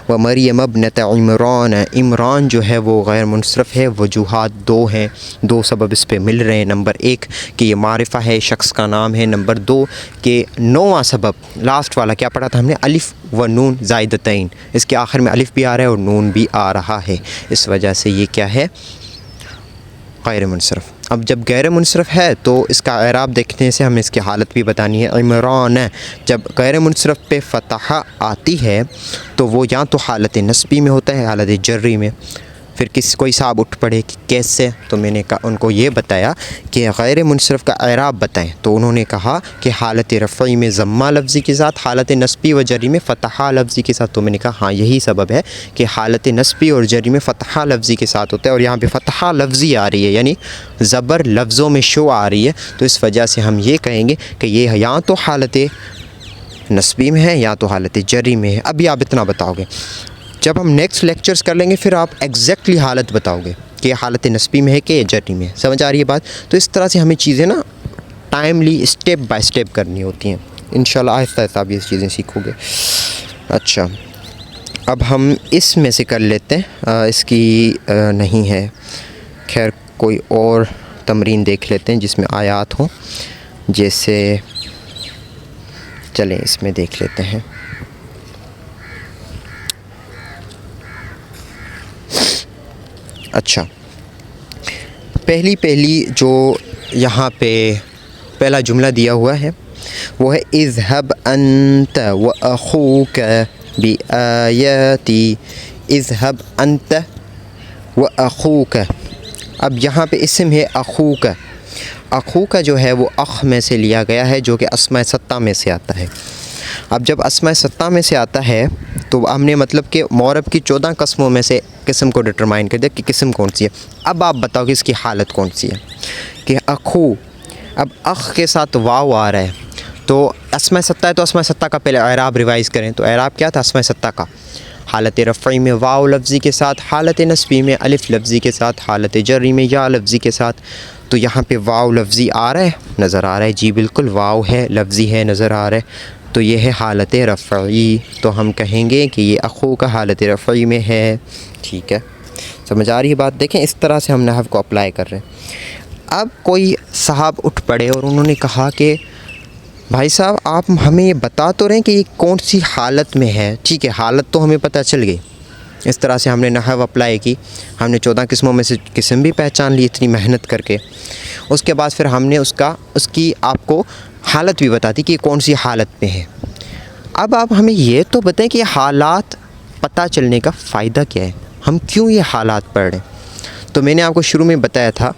[SPEAKER 2] وَمَرْيَمَ ابْنَتَ عِمْرَانَ. عمران جو ہے وہ غیر منصرف ہے. وجوہات دو ہیں, دو سبب اس پہ مل رہے ہیں. نمبر ایک کہ یہ معرفہ ہے, شخص کا نام ہے. نمبر دو کہ نواں سبب لاسٹ والا کیا پڑھا تھا ہم نے, الف و نون زائدتین, اس کے آخر میں الف بھی آ رہا ہے اور نون بھی آ رہا ہے, اس وجہ سے یہ کیا ہے غیر منصرف. اب جب غیر منصرف ہے تو اس کا اعراب دیکھنے سے ہمیں اس کی حالت بھی بتانی ہے. عمران جب غیر منصرف پہ فتح آتی ہے تو وہ یا تو حالت نصبی میں ہوتا ہے, حالت جری میں. پھر کوئی صاحب اٹھ پڑے کہ کیسے, تو میں نے ان کو یہ بتایا کہ غیر منصرف کا اعراب بتائیں, تو انہوں نے کہا کہ حالت رفعی میں ضمہ لفظی کے ساتھ, حالت نصبی و جری میں فتحہ لفظی کے ساتھ. تو میں نے کہا ہاں یہی سبب ہے کہ حالت نصبی اور جری میں فتحہ لفظی کے ساتھ ہوتا ہے, اور یہاں پہ فتحہ لفظی آ رہی ہے یعنی زبر لفظوں میں شو آ رہی ہے, تو اس وجہ سے ہم یہ کہیں گے کہ یہ یا تو حالت نصبی میں ہے یا تو حالت جری میں ہے. ابھی آپ اتنا بتاؤ گے, جب ہم نیکسٹ لیکچرز کر لیں گے پھر آپ ایگزیکٹلی حالت بتاؤ گے کہ یہ حالت نصبی میں ہے کہ یہ جری میں ہے. سمجھ آ رہی ہے بات؟ تو اس طرح سے ہمیں چیزیں نا ٹائملی اسٹیپ بائی اسٹیپ کرنی ہوتی ہیں. انشاءاللہ آہستہ آہستہ آپ یہ چیزیں سیکھو گے. اچھا اب ہم اس میں سے کر لیتے ہیں, اس کی نہیں ہے, خیر کوئی اور تمرین دیکھ لیتے ہیں جس میں آیات ہوں, جیسے چلیں اس میں دیکھ لیتے ہیں. اچھا پہلی جو یہاں پہ پہلا جملہ دیا ہوا ہے وہ ہے اذهب انت واخوك بآیاتی. اذهب انت واخوك, اب یہاں پہ اسم ہے اخوک. اخوک جو ہے وہ اخ میں سے لیا گیا ہے جو کہ اسماء ستہ میں سے آتا ہے. اب جب اسماء ستہ میں سے آتا ہے تو ہم نے مطلب کہ معرب کی 14 قسموں میں سے قسم کو ڈٹرمائن کر دیا کہ قسم کون سی ہے. اب آپ بتاؤ کہ اس کی حالت کون سی ہے. کہ اخو, اب اخ کے ساتھ واو آ رہا ہے تو اسماء ستہ ہے, تو اسماء ستہ کا پہلے اعراب ریوائز کریں. تو اعراب کیا تھا اسماء ستہ کا؟ حالت رفعی میں واو لفظی کے ساتھ, حالت نصبی میں الف لفظی کے ساتھ, حالت جری میں یا لفظی کے ساتھ. تو یہاں پہ واو لفظی آ رہا ہے, نظر آ رہا ہے, جی بالکل واو ہے, لفظی ہے, نظر آ رہا ہے. تو یہ ہے حالت رفعی. تو ہم کہیں گے کہ یہ اخو کا حالت رفعی میں ہے. ٹھیک ہے, سمجھ آ رہی ہے بات؟ دیکھیں اس طرح سے ہم نحو کو اپلائی کر رہے ہیں. اب کوئی صاحب اٹھ پڑے اور انہوں نے کہا کہ بھائی صاحب آپ ہمیں یہ بتا تو رہے ہیں کہ یہ کون سی حالت میں ہے. ٹھیک ہے, حالت تو ہمیں پتہ چل گئی. اس طرح سے ہم نے نحو اپلائی کی, ہم نے 14 قسموں میں سے قسم بھی پہچان لی اتنی محنت کر کے. اس کے بعد پھر ہم نے اس کی آپ کو حالت بھی بتا دی کہ یہ کون سی حالت میں ہے. اب آپ ہمیں یہ تو بتائیں کہ یہ حالات پتہ چلنے کا فائدہ کیا ہے, ہم کیوں یہ حالات پڑھ رہے ہیں. تو میں نے آپ کو شروع میں بتایا تھا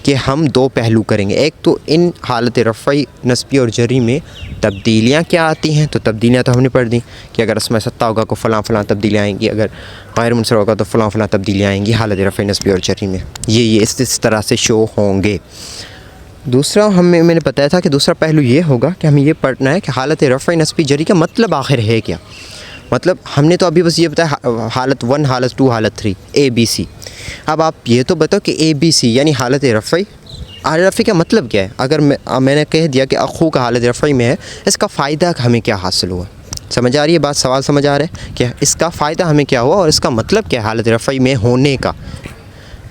[SPEAKER 2] کہ ہم دو پہلو کریں گے. ایک تو ان حالت رفعی نصبی اور جری میں تبدیلیاں کیا آتی ہیں, تو تبدیلیاں تو ہم نے پڑھ دیں کہ اگر اسماء ستہ ہوگا تو فلاں فلاں تبدیلیاں آئیں گی, اگر غیر منصرف ہوگا تو فلاں فلاں تبدیلیاں آئیں گی حالت رفعی نصبی اور جری میں. یہ اس طرح سے شو ہوں گے. دوسرا میں نے بتایا تھا کہ دوسرا پہلو یہ ہوگا کہ ہمیں یہ پڑھنا ہے کہ حالت رفعی نصبی جری کا مطلب آخر ہے کیا. مطلب ہم نے تو ابھی بس یہ بتایا حالت 1, حالت 2, حالت 3, ABC. اب آپ یہ تو بتاؤ کہ ABC یعنی حالت رفعی, حالت رفعی کا مطلب کیا ہے. اگر میں نے کہہ دیا کہ اخو کا حالت رفعی میں ہے, اس کا فائدہ ہمیں کیا حاصل ہوا. سمجھ آ رہی ہے بات؟ سوال سمجھ آ رہا ہے کہ اس کا فائدہ ہمیں کیا ہوا اور اس کا مطلب کیا ہے حالت رفعی میں ہونے کا.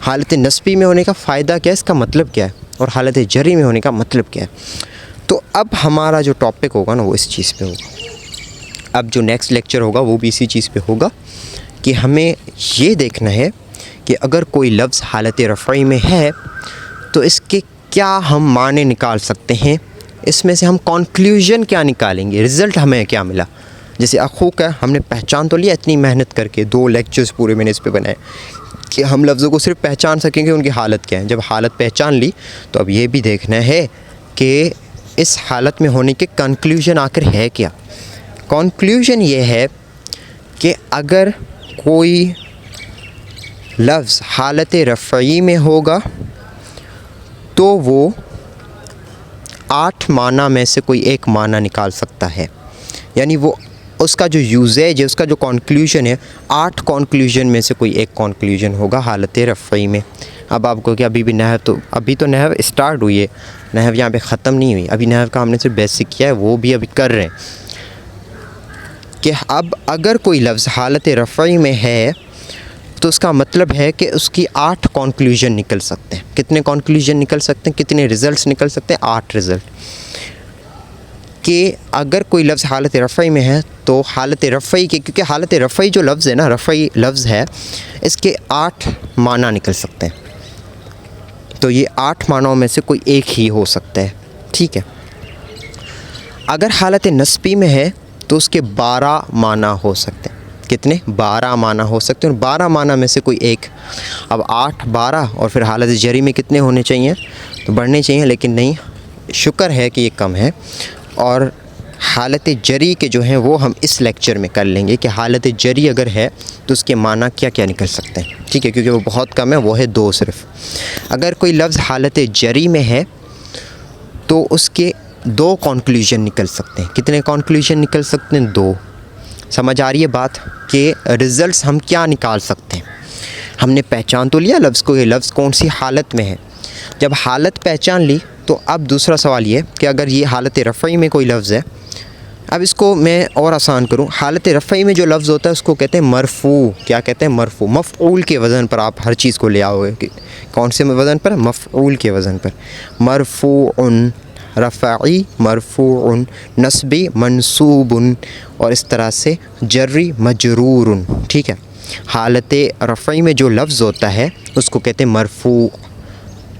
[SPEAKER 2] حالت نسبی میں ہونے کا فائدہ کیا ہے، اس کا مطلب کیا ہے، اور حالت جری میں ہونے کا مطلب کیا ہے۔ تو اب ہمارا جو ٹاپک ہوگا نا وہ اس چیز پہ ہوگا، اب جو نیکسٹ لیکچر ہوگا وہ بھی اسی چیز پہ ہوگا کہ ہمیں یہ دیکھنا ہے کہ اگر کوئی لفظ حالت رفعی میں ہے تو اس کے کیا ہم معنی نکال سکتے ہیں، اس میں سے ہم کنکلیوژن کیا نکالیں گے، رزلٹ ہمیں کیا ملا۔ جیسے اخوک ہے، ہم نے پہچان تو لیا اتنی محنت کر کے، 2 لیکچرز پورے میں نے اس پہ بنائے کہ ہم لفظوں کو صرف پہچان سکیں گے ان کی حالت کیا ہے۔ جب حالت پہچان لی تو اب یہ بھی دیکھنا ہے کہ اس حالت میں ہونے کے کنکلیوژن آخر ہے کیا۔ کنکلیوژن یہ ہے کہ اگر کوئی لفظ حالت رفعی میں ہوگا تو وہ 8 معنی میں سے کوئی ایک معنی نکال سکتا ہے، یعنی وہ اس کا جو یوزیج ہے، اس کا جو کنکلیوژن ہے، 8 کنکلیوژن میں سے کوئی ایک کنکلیوژن ہوگا حالت رفعی میں۔ اب آپ کو کہ ابھی بھی ابھی تو نحو اسٹارٹ ہوئی ہے، نحو یہاں پہ ختم نہیں ہوئی، ابھی نحو کا ہم نے صرف بیسک کیا ہے، وہ بھی ابھی کر رہے ہیں کہ اب اگر کوئی لفظ حالت رفعی میں ہے تو اس کا مطلب ہے کہ اس کی 8 کنکلیوژن نکل سکتے ہیں۔ کتنے کنکلیوژن نکل سکتے ہیں، کتنے رزلٹس نکل سکتے ہیں، 8 رزلٹ۔ کہ اگر کوئی لفظ حالت رفعی میں ہے تو حالت رفعی کے، کیونکہ حالت رفعی جو لفظ ہے نا، رفعی لفظ ہے، اس کے 8 معنی نکل سکتے ہیں، تو یہ 8 معنوں میں سے کوئی ایک ہی ہو سکتا ہے، ٹھیک ہے۔ اگر حالت نسبی میں ہے تو اس کے 12 معنی ہو سکتے ہیں۔ کتنے؟ 12 معنی ہو سکتے ہیں، اور 12 معنی میں سے کوئی ایک۔ اب 8 12 اور پھر حالت جری میں کتنے ہونے چاہیے؟ تو بڑھنے چاہیے، لیکن نہیں، شکر ہے کہ یہ کم ہے۔ اور حالت جری کے جو ہیں وہ ہم اس لیکچر میں کر لیں گے کہ حالت جری اگر ہے تو اس کے معنی کیا کیا نکل سکتے ہیں، ٹھیک ہے، کیونکہ وہ بہت کم ہے، وہ ہے 2 صرف۔ اگر کوئی لفظ حالت جری میں ہے تو اس کے 2 کنکلیوژن نکل سکتے ہیں۔ کتنے کنکلیوژن نکل سکتے ہیں؟ 2۔ سمجھ آ رہی ہے بات کہ رزلٹس ہم کیا نکال سکتے ہیں؟ ہم نے پہچان تو لیا لفظ کو، یہ لفظ کون سی حالت میں ہے۔ جب حالت پہچان لی تو اب دوسرا سوال یہ کہ اگر یہ حالت رفعی میں کوئی لفظ ہے، اب اس کو میں اور آسان کروں، حالت رفعی میں جو لفظ ہوتا ہے اس کو کہتے ہیں مرفوع۔ کیا کہتے ہیں؟ مرفوع۔ مفعول کے وزن پر آپ ہر چیز کو لے آؤ گے، کون سے وزن پر؟ مفعول کے وزن پر۔ مرفوع رفعی، مرفوع نسبی، منصوب، اور اس طرح سے جری مجرور، ٹھیک ہے۔ حالت رفعی میں جو لفظ ہوتا ہے اس کو کہتے ہیں مرفوع،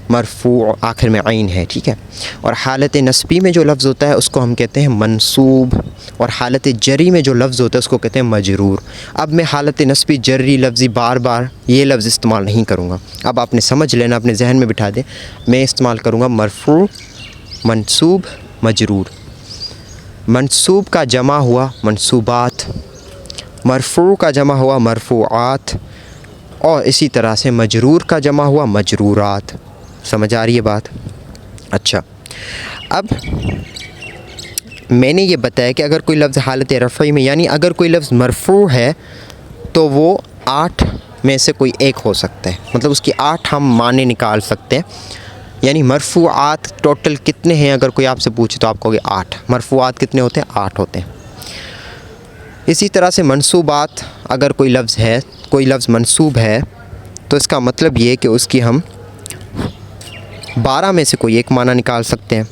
[SPEAKER 2] مرفوع آخر میں عین ہے، ٹھیک ہے۔ اور حالت نسبی میں جو لفظ ہوتا ہے اس کو ہم کہتے ہیں منصوب، اور حالت جری میں جو لفظ ہوتا ہے اس کو کہتے ہیں مجرور۔ اب میں حالت نسبی جری لفظی بار بار یہ لفظ استعمال نہیں کروں گا، اب آپ نے سمجھ لینا، اپنے ذہن میں بٹھا دیں، میں استعمال کروں گا مرفوع، منصوب، مجرور۔ منصوب کا جمع ہوا منصوبات، مرفوع کا جمع ہوا مرفوعات، اور اسی طرح سے مجرور کا جمع ہوا مجرورات۔ سمجھ آ رہی ہے بات؟ اچھا، اب میں نے یہ بتایا کہ اگر کوئی لفظ حالت رفعی میں، یعنی اگر کوئی لفظ مرفوع ہے تو وہ 8 میں سے کوئی ایک ہو سکتا ہے، مطلب اس کی 8 ہم معنی نکال سکتے ہیں۔ یعنی مرفوعات ٹوٹل کتنے ہیں اگر کوئی آپ سے پوچھے تو آپ کہو گے 8۔ مرفوعات کتنے ہوتے ہیں؟ 8 ہوتے ہیں۔ اسی طرح سے منصوبات، اگر کوئی لفظ ہے، کوئی لفظ منصوب ہے تو اس کا مطلب یہ کہ اس کی ہم 12 میں سے کوئی ایک معنی نکال سکتے ہیں،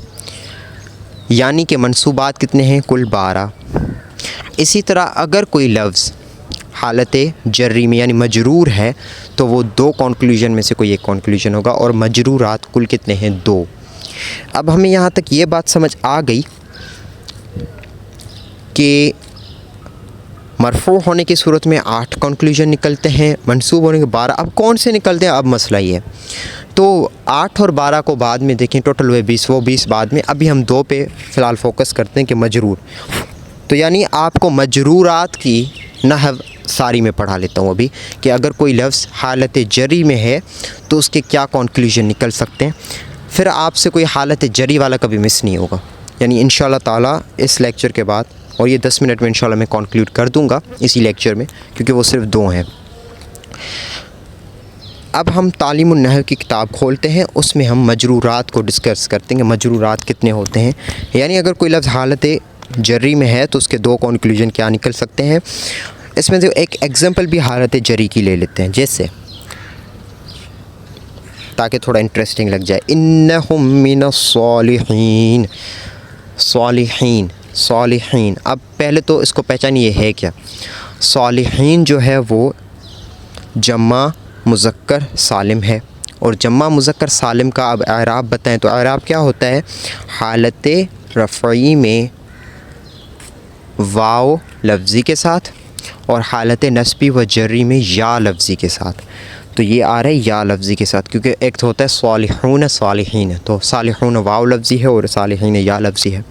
[SPEAKER 2] یعنی کہ منصوبات کتنے ہیں؟ کل 12۔ اسی طرح اگر کوئی لفظ حالت جری میں یعنی مجرور ہے تو وہ 2 کنکلیوژن میں سے کوئی ایک کنکلیوژن ہوگا، اور مجرورات کل کتنے ہیں؟ 2۔ اب ہمیں یہاں تک یہ بات سمجھ آ گئی کہ مرفوع ہونے کی صورت میں 8 کنکلیوژن نکلتے ہیں، منصوب ہونے کے 12۔ اب کون سے نکلتے ہیں؟ اب مسئلہ یہ ہے، تو 8 اور 12 کو بعد میں دیکھیں، ٹوٹل ہوئے 20، وہ 20 بعد میں۔ ابھی ہم 2 پہ فی الحال فوکس کرتے ہیں کہ مجرور، تو یعنی آپ کو مجرورات کی نحو ساری میں پڑھا لیتا ہوں ابھی، کہ اگر کوئی لفظ حالت جری میں ہے تو اس کے کیا کنکلیوژن نکل سکتے ہیں، پھر آپ سے کوئی حالت جری والا کبھی مس نہیں ہوگا۔ یعنی انشاءاللہ تعالیٰ اس لیکچر کے بعد، اور یہ 10 منٹ میں انشاءاللہ میں کنکلیوڈ کر دوں گا اسی لیکچر میں، کیونکہ وہ صرف 2 ہیں۔ اب ہم تعلیم النحو کی کتاب کھولتے ہیں، اس میں ہم مجرورات کو ڈسکس کرتے ہیں کہ مجرورات کتنے ہوتے ہیں۔ یعنی اگر کوئی لفظ حالت جری میں ہے تو اس کے 2 کنکلیوژن کیا نکل سکتے ہیں۔ اس میں سے ایک ایگزامپل بھی حالت جری کی لے لیتے ہیں، جیسے تاکہ تھوڑا انٹرسٹنگ لگ جائے. انہم من الصالحین. صالحین صالحین. اب پہلے تو اس کو پہچانی یہ ہے کیا. صالحین جو ہے وہ جمع مذکر سالم ہے, اور جمع مذکر سالم کا اب اعراب بتائیں تو اعراب کیا ہوتا ہے. حالت رفعی میں واو لفظی کے ساتھ, اور حالت نصبی و جری میں یا لفظی کے ساتھ. تو یہ آ رہا ہے یا لفظی کے ساتھ, کیونکہ ایک تو ہوتا ہے صالحون صالحین, تو صالحون واو لفظی ہے اور صالحین یا لفظی ہے.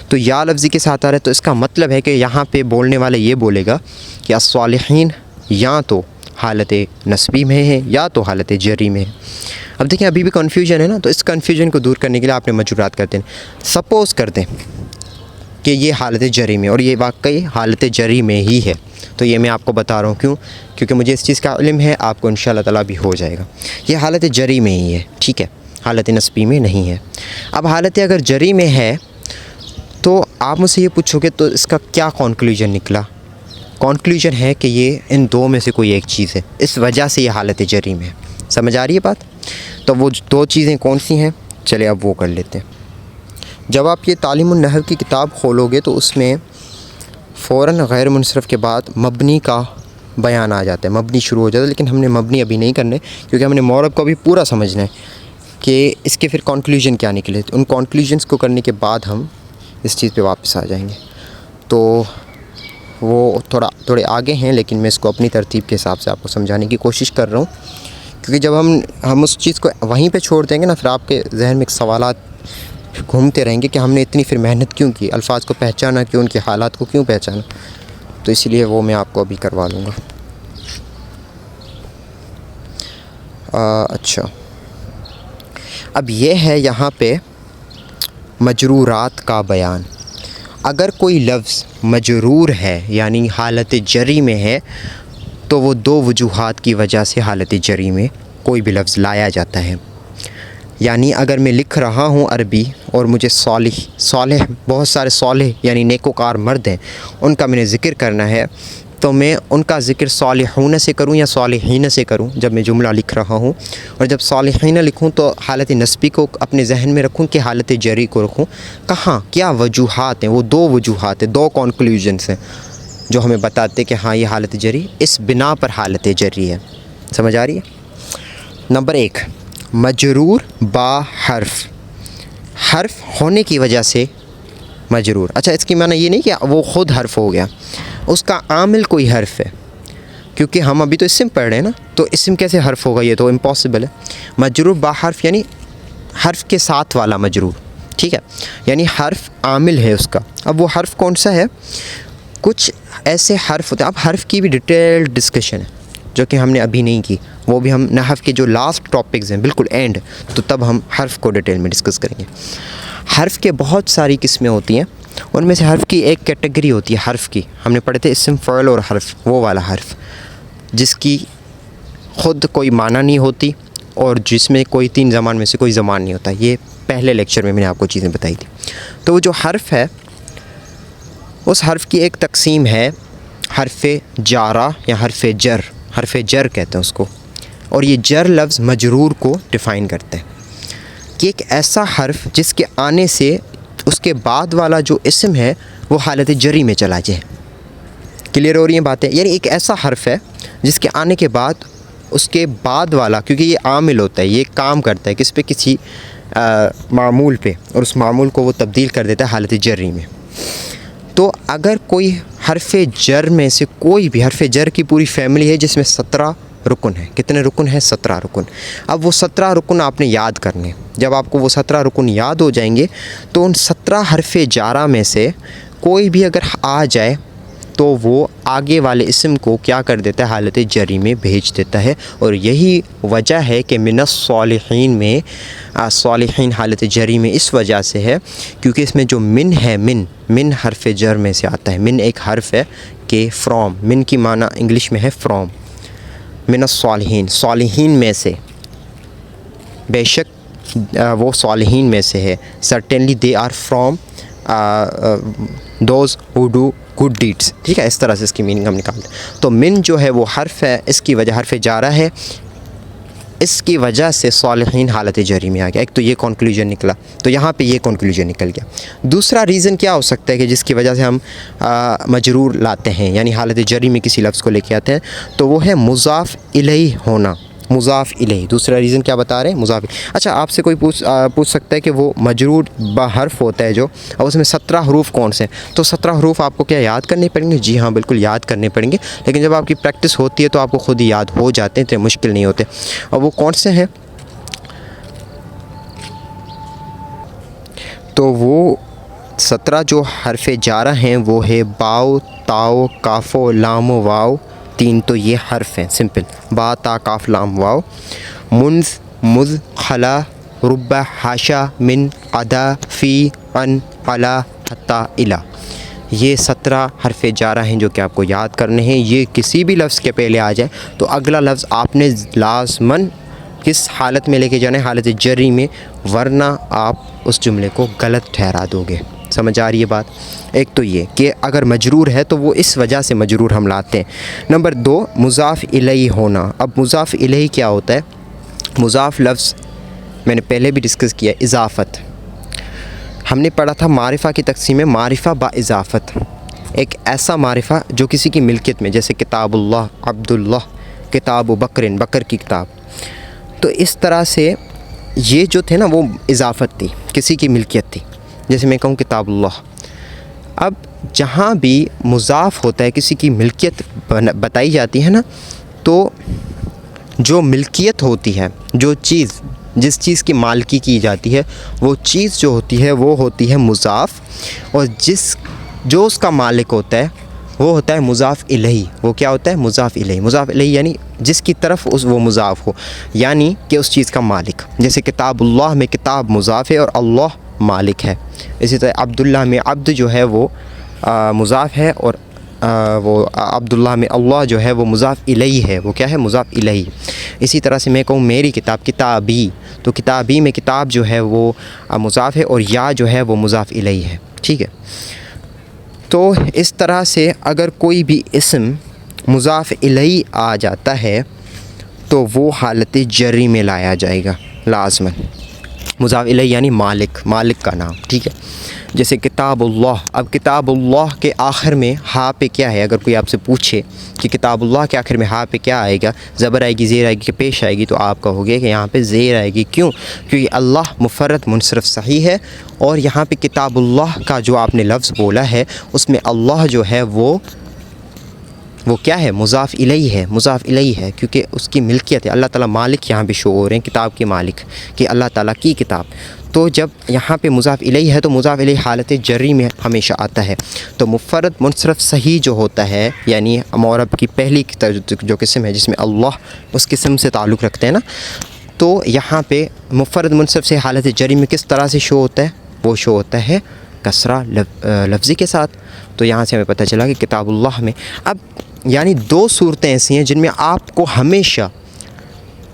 [SPEAKER 2] تو یا لفظی کے ساتھ آ رہا ہے, تو اس کا مطلب ہے کہ یہاں پہ بولنے والا یہ بولے گا کہ الصالحین یا تو حالت نصبی میں ہے یا تو حالت جری میں ہے. اب دیکھیں ابھی بھی کنفیوژن ہے نا, تو اس کنفیوژن کو دور کرنے کے لیے آپ نے مجرورات کرتے ہیں. سپوز کرتے ہیں کہ یہ حالت جری میں, اور یہ واقعی حالت جری میں ہی ہے, تو یہ میں آپ کو بتا رہا ہوں کیوں, کیونکہ مجھے اس چیز کا علم ہے, آپ کو انشاءاللہ تعالیٰ بھی ہو جائے گا. یہ حالت جری میں ہی ہے, ٹھیک ہے, حالت نصبی میں نہیں ہے. اب حالت اگر جری میں ہے تو آپ مجھ سے یہ پوچھو گے تو اس کا کیا کنکلوژن نکلا. کنکلوژن ہے کہ یہ ان دو میں سے کوئی ایک چیز ہے, اس وجہ سے یہ حالت جری میں ہے. سمجھ آ رہی ہے بات؟ تو وہ دو چیزیں کون سی ہیں, چلے اب وہ کر لیتے ہیں. جب آپ یہ تعلیم النحو کی کتاب کھولو گے تو اس میں فوراً غیر منصرف کے بعد مبنی کا بیان آ جاتا ہے, مبنی شروع ہو جاتا ہے. لیکن ہم نے مبنی ابھی نہیں کرنے, کیونکہ ہم نے مورب کو بھی پورا سمجھنا ہے کہ اس کے پھر کنکلوژن کیا نکلے. ان کنکلوژنس کو کرنے کے بعد ہم اس چیز پہ واپس آ جائیں گے. تو وہ تھوڑے آگے ہیں, لیکن میں اس کو اپنی ترتیب کے حساب سے آپ کو سمجھانے کی کوشش کر رہا ہوں, کیونکہ جب ہم اس چیز کو وہیں پہ چھوڑ دیں گے نا, پھر آپ کے ذہن میں ایک سوالات گھومتے رہیں گے کہ ہم نے اتنی پھر محنت کیوں کی, الفاظ کو پہچانا کیوں, ان کے حالات کو کیوں پہچانا. تو اسی لیے وہ میں آپ کو ابھی کروا لوں گا. اچھا, اب یہ ہے یہاں پہ مجرورات کا بیان. اگر کوئی لفظ مجرور ہے یعنی حالت جری میں ہے, تو وہ دو وجوہات کی وجہ سے حالت جری میں کوئی بھی لفظ لایا جاتا ہے. یعنی اگر میں لکھ رہا ہوں عربی اور مجھے صالح بہت سارے صالح یعنی نیکوکار مرد ہیں, ان کا میں نے ذکر کرنا ہے, تو میں ان کا ذکر صالحون سے کروں یا صالحین سے کروں جب میں جملہ لکھ رہا ہوں. اور جب صالحین لکھوں تو حالت نسبی کو اپنے ذہن میں رکھوں کہ حالت جری کو رکھوں. کہاں کیا وجوہات ہیں, وہ دو وجوہات ہیں, دو کنکلوژنس ہیں جو ہمیں بتاتے کہ ہاں یہ حالت جری اس بنا پر حالت جری ہے. سمجھ آ رہی ہے؟ نمبر 1, مجرور با حرف, حرف ہونے کی وجہ سے مجرور. اچھا, اس کی معنی یہ نہیں کہ وہ خود حرف ہو گیا, اس کا عامل کوئی حرف ہے, کیونکہ ہم ابھی تو اسم پڑھ رہے ہیں نا, تو اسم کیسے حرف ہوگا, یہ تو امپاسبل ہے. مجرور با حرف یعنی حرف کے ساتھ والا مجرور, ٹھیک ہے, یعنی حرف عامل ہے اس کا. اب وہ حرف کون سا ہے؟ کچھ ایسے حرف ہوتے ہیں, اب حرف کی بھی ڈیٹیل ڈسکشن ہے جو کہ ہم نے ابھی نہیں کی, وہ بھی ہم نحو کے جو لاسٹ ٹاپکس ہیں بالکل اینڈ, تو تب ہم حرف کو ڈیٹیل میں ڈسکس کریں گے. حرف کے بہت ساری قسمیں ہوتی ہیں, ان میں سے حرف کی ایک کیٹیگری ہوتی ہے حرف کی, ہم نے پڑھے تھے اسم فعل اور حرف, وہ والا حرف جس کی خود کوئی معنی نہیں ہوتی اور جس میں کوئی 3 زمان میں سے کوئی زمان نہیں ہوتا. یہ پہلے لیکچر میں نے آپ کو چیزیں بتائی تھی. تو وہ جو حرف ہے اس حرف کی ایک تقسیم ہے حرف جارہ یا حرف جر. حرف جر کہتے ہیں اس کو, اور یہ جر لفظ مجرور کو ڈیفائن کرتا ہے کہ ایک ایسا حرف جس کے آنے سے اس کے بعد والا جو اسم ہے وہ حالت جری میں چلا جائے. کلیئر ہو رہی ہیں باتیں؟ یعنی ایک ایسا حرف ہے جس کے آنے کے بعد اس کے بعد والا, کیونکہ یہ عامل ہوتا ہے, یہ کام کرتا ہے کس پہ, کسی معمول پہ, اور اس معمول کو وہ تبدیل کر دیتا ہے حالت جری میں. تو اگر کوئی حرف جر میں سے کوئی بھی, حرف جر کی پوری فیملی ہے جس میں 17 رکن ہیں. کتنے رکن ہیں؟ 17 رکن. اب وہ 17 رکن آپ نے یاد کرنے. جب آپ کو وہ 17 رکن یاد ہو جائیں گے تو ان 17 حرف جارہ میں سے کوئی بھی اگر آ جائے تو وہ آگے والے اسم کو کیا کر دیتا ہے, حالت جری میں بھیج دیتا ہے. اور یہی وجہ ہے کہ من الصالحین میں صالحین حالت جری میں اس وجہ سے ہے کیونکہ اس میں جو من ہے, من حرف جر میں سے آتا ہے. من ایک حرف ہے کہ فرام, من کی معنی انگلش میں ہے فرام. من الصالحین, صالحین میں سے, بے شک وہ صالحین میں سے ہے. Certainly they are from those who do good deeds. ٹھیک ہے, اس طرح سے اس کی میننگ ہم نکالتے ہیں. تو من جو ہے وہ حرف ہے, اس کی وجہ حرف جارہ ہے, اس کی وجہ سے صالحین حالت جری میں آ گیا. ایک تو یہ کنکلوژن نکلا, تو یہاں پہ یہ کنکلوژن نکل گیا. دوسرا ریزن کیا ہو سکتا ہے کہ جس کی وجہ سے ہم مجرور لاتے ہیں, یعنی حالت جری میں کسی لفظ کو لے کے آتے ہیں, تو وہ ہے مضاف الیہ ہونا. مضاف الیہ, دوسرا ریزن کیا بتا رہے ہیں؟ مضاف. اچھا, آپ سے کوئی پوچھ سکتا ہے کہ وہ مجرور بحرف ہوتا ہے جو, اور اس میں 17 حروف کون سے ہیں؟ تو 17 حروف آپ کو کیا یاد کرنے پڑیں گے؟ جی ہاں, بالکل یاد کرنے پڑیں گے, لیکن جب آپ کی پریکٹس ہوتی ہے تو آپ کو خود ہی یاد ہو جاتے ہیں, تو مشکل نہیں ہوتے. اور وہ کون سے ہیں؟ تو وہ 17 جو حرف جارہ ہیں وہ ہے باؤ, تاؤ, کاف و لام و واو. 3 تو یہ حرف ہیں سمپل, با, تا, کاف, لام, واو. منز, مز, خلا, رب, حاشا, من, عدا, فی, ان, علا, حتی, الا. یہ 17 حرف جارہ ہیں جو کہ آپ کو یاد کرنے ہیں. یہ کسی بھی لفظ کے پہلے آ جائے تو اگلا لفظ آپ نے لازماً کس حالت میں لے کے جانا ہے؟ حالت جری میں, ورنہ آپ اس جملے کو غلط ٹھہرا دو گے. سمجھ آ رہی ہے بات؟ ایک تو یہ کہ اگر مجرور ہے تو وہ اس وجہ سے مجرور ہم لاتے ہیں. نمبر 2, مضاف الیہ ہونا. اب مضاف الیہ کیا ہوتا ہے؟ مضاف لفظ میں نے پہلے بھی ڈسکس کیا, اضافت. ہم نے پڑھا تھا معرفہ کی تقسیم میں, معرفہ با اضافت. ایک ایسا معرفہ جو کسی کی ملکیت میں, جیسے کتاب اللہ, عبداللہ, کتاب بکر, بکر کی کتاب. تو اس طرح سے یہ جو تھے نا وہ اضافت تھی, کسی کی ملکیت تھی. جیسے میں کہوں کتاب اللہ. اب جہاں بھی مضاف ہوتا ہے, کسی کی ملکیت بتائی جاتی ہے نا, تو جو ملکیت ہوتی ہے, جو چیز جس چیز کی مالکی کی جاتی ہے, وہ چیز جو ہوتی ہے وہ ہوتی ہے مضاف, اور جو اس کا مالک ہوتا ہے وہ ہوتا ہے مضاف الیہ. وہ کیا ہوتا ہے؟ مضاف الیہ. مضاف الیہ یعنی جس کی طرف وہ مضاف ہو, یعنی کہ اس چیز کا مالک. جیسے کتاب اللہ میں کتاب مضاف ہے اور اللہ مالک ہے. اسی طرح عبداللہ میں عبد جو ہے وہ مضاف ہے, اور وہ عبداللہ میں اللہ جو ہے وہ مضاف الیہ ہے. وہ کیا ہے؟ مضاف الیہ. اسی طرح سے میں کہوں میری کتاب کتابی, تو کتابی میں کتاب جو ہے وہ مضاف ہے, اور یا جو ہے وہ مضاف الیہ ہے. ٹھیک ہے, تو اس طرح سے اگر کوئی بھی اسم مضاف الیہ آ جاتا ہے تو وہ حالت جری میں لایا جائے گا لازماً. مضاف الیہ یعنی مالک, مالک کا نام. ٹھیک ہے, جیسے کتاب اللہ. اب کتاب اللہ کے آخر میں ہا پہ کیا ہے؟ اگر کوئی آپ سے پوچھے کہ کتاب اللہ کے آخر میں ہا پہ کیا آئے گا, زبر آئے گی, زیر آئے گی کہ پیش آئے گی, تو آپ کہو گے کہ یہاں پہ زیر آئے گی. کیوں؟ کیونکہ اللہ مفرد منصرف صحیح ہے, اور یہاں پہ کتاب اللہ کا جو آپ نے لفظ بولا ہے اس میں اللہ جو ہے وہ کیا ہے؟ مضاف الیہ ہے. مضاف الیہ ہے کیونکہ اس کی ملکیت ہے. اللہ تعالیٰ مالک یہاں پہ شو ہو رہے ہیں, کتاب کے مالک, کہ اللہ تعالیٰ کی کتاب. تو جب یہاں پہ مضاف الیہ ہے تو مضاف الیہ حالت جری میں ہمیشہ آتا ہے. تو مفرد منصرف صحیح جو ہوتا ہے, یعنی معرب کی پہلی جو قسم ہے جس میں اللہ اس قسم سے تعلق رکھتے ہیں نا, تو یہاں پہ مفرد منصرف سے حالت جری میں کس طرح سے شو ہوتا ہے؟ وہ شو ہوتا ہے کسرہ لفظی کے ساتھ. تو یہاں سے ہمیں پتہ چلا کہ کتاب اللہ میں, اب یعنی 2 صورتیں ایسی ہیں جن میں آپ کو ہمیشہ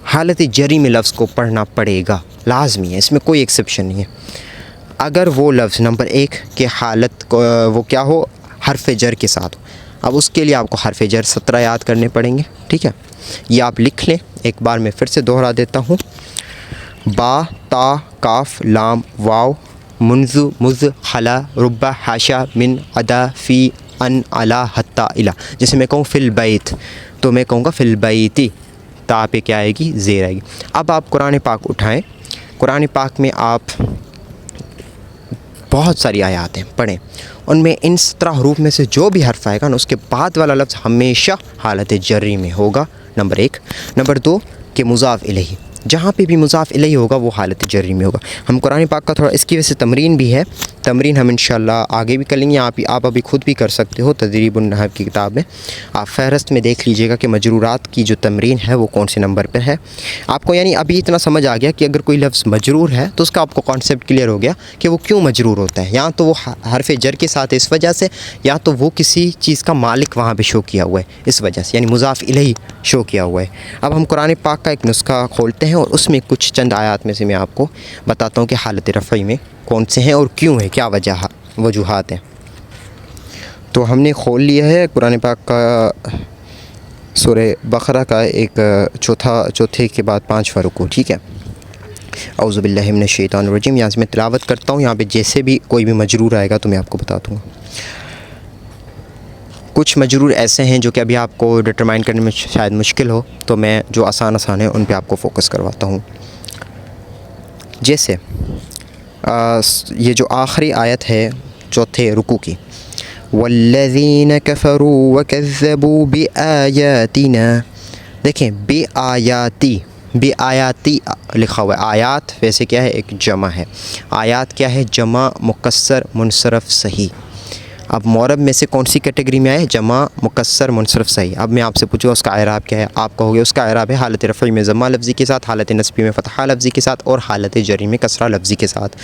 [SPEAKER 2] حالت جری میں لفظ کو پڑھنا پڑے گا, لازمی ہے, اس میں کوئی ایکسیپشن نہیں ہے. اگر وہ لفظ نمبر 1 کہ حالت وہ کیا ہو؟ حرف جر کے ساتھ ہو. اب اس کے لیے آپ کو حرف جر 17 یاد کرنے پڑیں گے. ٹھیک ہے, یہ آپ لکھ لیں. ایک بار میں پھر سے دوہرا دیتا ہوں. با, تا, کاف, لام, واو, منذ, مز, خلا, رب, حاشا, من, عدا, فی, ان, علا, حتی, الا. جیسے میں کہوں فی البیت, تو میں کہوں گا فی البیتی, تا پہ کیا آئے گی؟ زیر آئے گی. اب آپ قرآن پاک اٹھائیں. قرآن پاک میں آپ بہت ساری آیات ہیں, پڑھیں. ان میں ان 17 حروف میں سے جو بھی حرف آئے گا نا, اس کے بعد والا لفظ ہمیشہ حالت جری میں ہوگا. نمبر 1. نمبر 2 کہ مضاف الیہ, جہاں پہ بھی مضاف الیہ ہوگا وہ حالت جری میں ہوگا. ہم قرآن پاک کا تھوڑا اس کی وجہ سے تمرین بھی ہے, تمرین ہم انشاءاللہ آگے بھی کر لیں گے. آپ ابھی خود بھی کر سکتے ہو, تدریب النحو کی کتاب میں آپ فہرست میں دیکھ لیجئے گا کہ مجرورات کی جو تمرین ہے وہ کون سے نمبر پر ہے. آپ کو یعنی ابھی اتنا سمجھ آ گیا کہ اگر کوئی لفظ مجرور ہے تو اس کا آپ کو کانسیپٹ کلیئر ہو گیا کہ وہ کیوں مجرور ہوتا ہے. یا تو وہ حرف جر کے ساتھ اس وجہ سے, یا تو وہ کسی چیز کا مالک وہاں پہ شو کیا ہوا ہے اس وجہ سے, یعنی مضاف الیہ شو کیا ہوا ہے. اب ہم قرآن پاک کا ایک نسخہ کھولتے ہیں اور اس میں کچھ چند آیات میں سے میں آپ کو بتاتا ہوں کہ حالت رفعی میں کون سے ہیں اور کیوں ہیں, کیا وجوہات ہیں. تو ہم نے کھول لیا ہے قرآن پاک کا سورہ بقرہ کا ایک چوتھے کے بعد 5واں رکوع، ٹھیک ہے۔ اعوذ باللہ من الشیطان الرجیم، یہاں سے میں تلاوت کرتا ہوں، یہاں پہ جیسے بھی کوئی بھی مجرور آئے گا تو میں آپ کو بتا دوں گا۔ کچھ مجرور ایسے ہیں جو کہ ابھی آپ کو ڈٹرمائن کرنے میں شاید مشکل ہو، تو میں جو آسان ہیں ان پہ آپ کو فوکس کرواتا ہوں۔ جیسے یہ جو آخری آیت ہے چوتھے رکوع کی، والذین کفروا وکذبوا بآیاتنا، دیکھیں بے آیاتی لکھا ہوا ہے۔ آیات ویسے کیا ہے؟ ایک جمع ہے۔ آیات کیا ہے؟ جمع مکسر منصرف صحیح۔ اب معرب میں سے کون سی کیٹیگری میں آئے؟ جمع مکسر منصرف صحیح۔ اب میں آپ سے پوچھوں اس کا اعراب کیا ہے؟ آپ کہو گے اس کا اعراب ہے حالت رفعی میں ضمہ لفظی کے ساتھ، حالت نصبی میں فتحہ لفظی کے ساتھ، اور حالت جری میں کسرہ لفظی کے ساتھ۔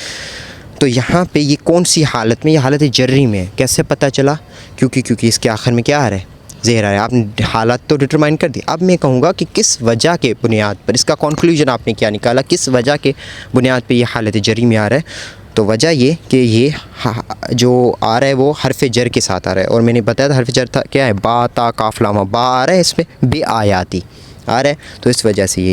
[SPEAKER 2] تو یہاں پہ یہ کون سی حالت میں؟ یہ حالت جری میں ہے۔ کیسے پتہ چلا؟ کیونکہ اس کے آخر میں کیا آ رہا ہے؟ زیر آ رہا ہے۔ آپ نے حالت تو ڈٹرمائن کر دی، اب میں کہوں گا کہ کس وجہ کے بنیاد پر، اس کا کنکلوژن آپ نے کیا نکالا، کس وجہ کے بنیاد پہ یہ حالت جری میں آ رہا ہے؟ تو وجہ یہ کہ یہ جو آ رہا ہے وہ حرف جر کے ساتھ آ رہا ہے، اور میں نے بتایا تھا حرف جر تھا کیا ہے؟ با تا کاف لام، با آ رہا ہے اس میں، بے آیاتی آ رہا ہے، تو اس وجہ سے یہ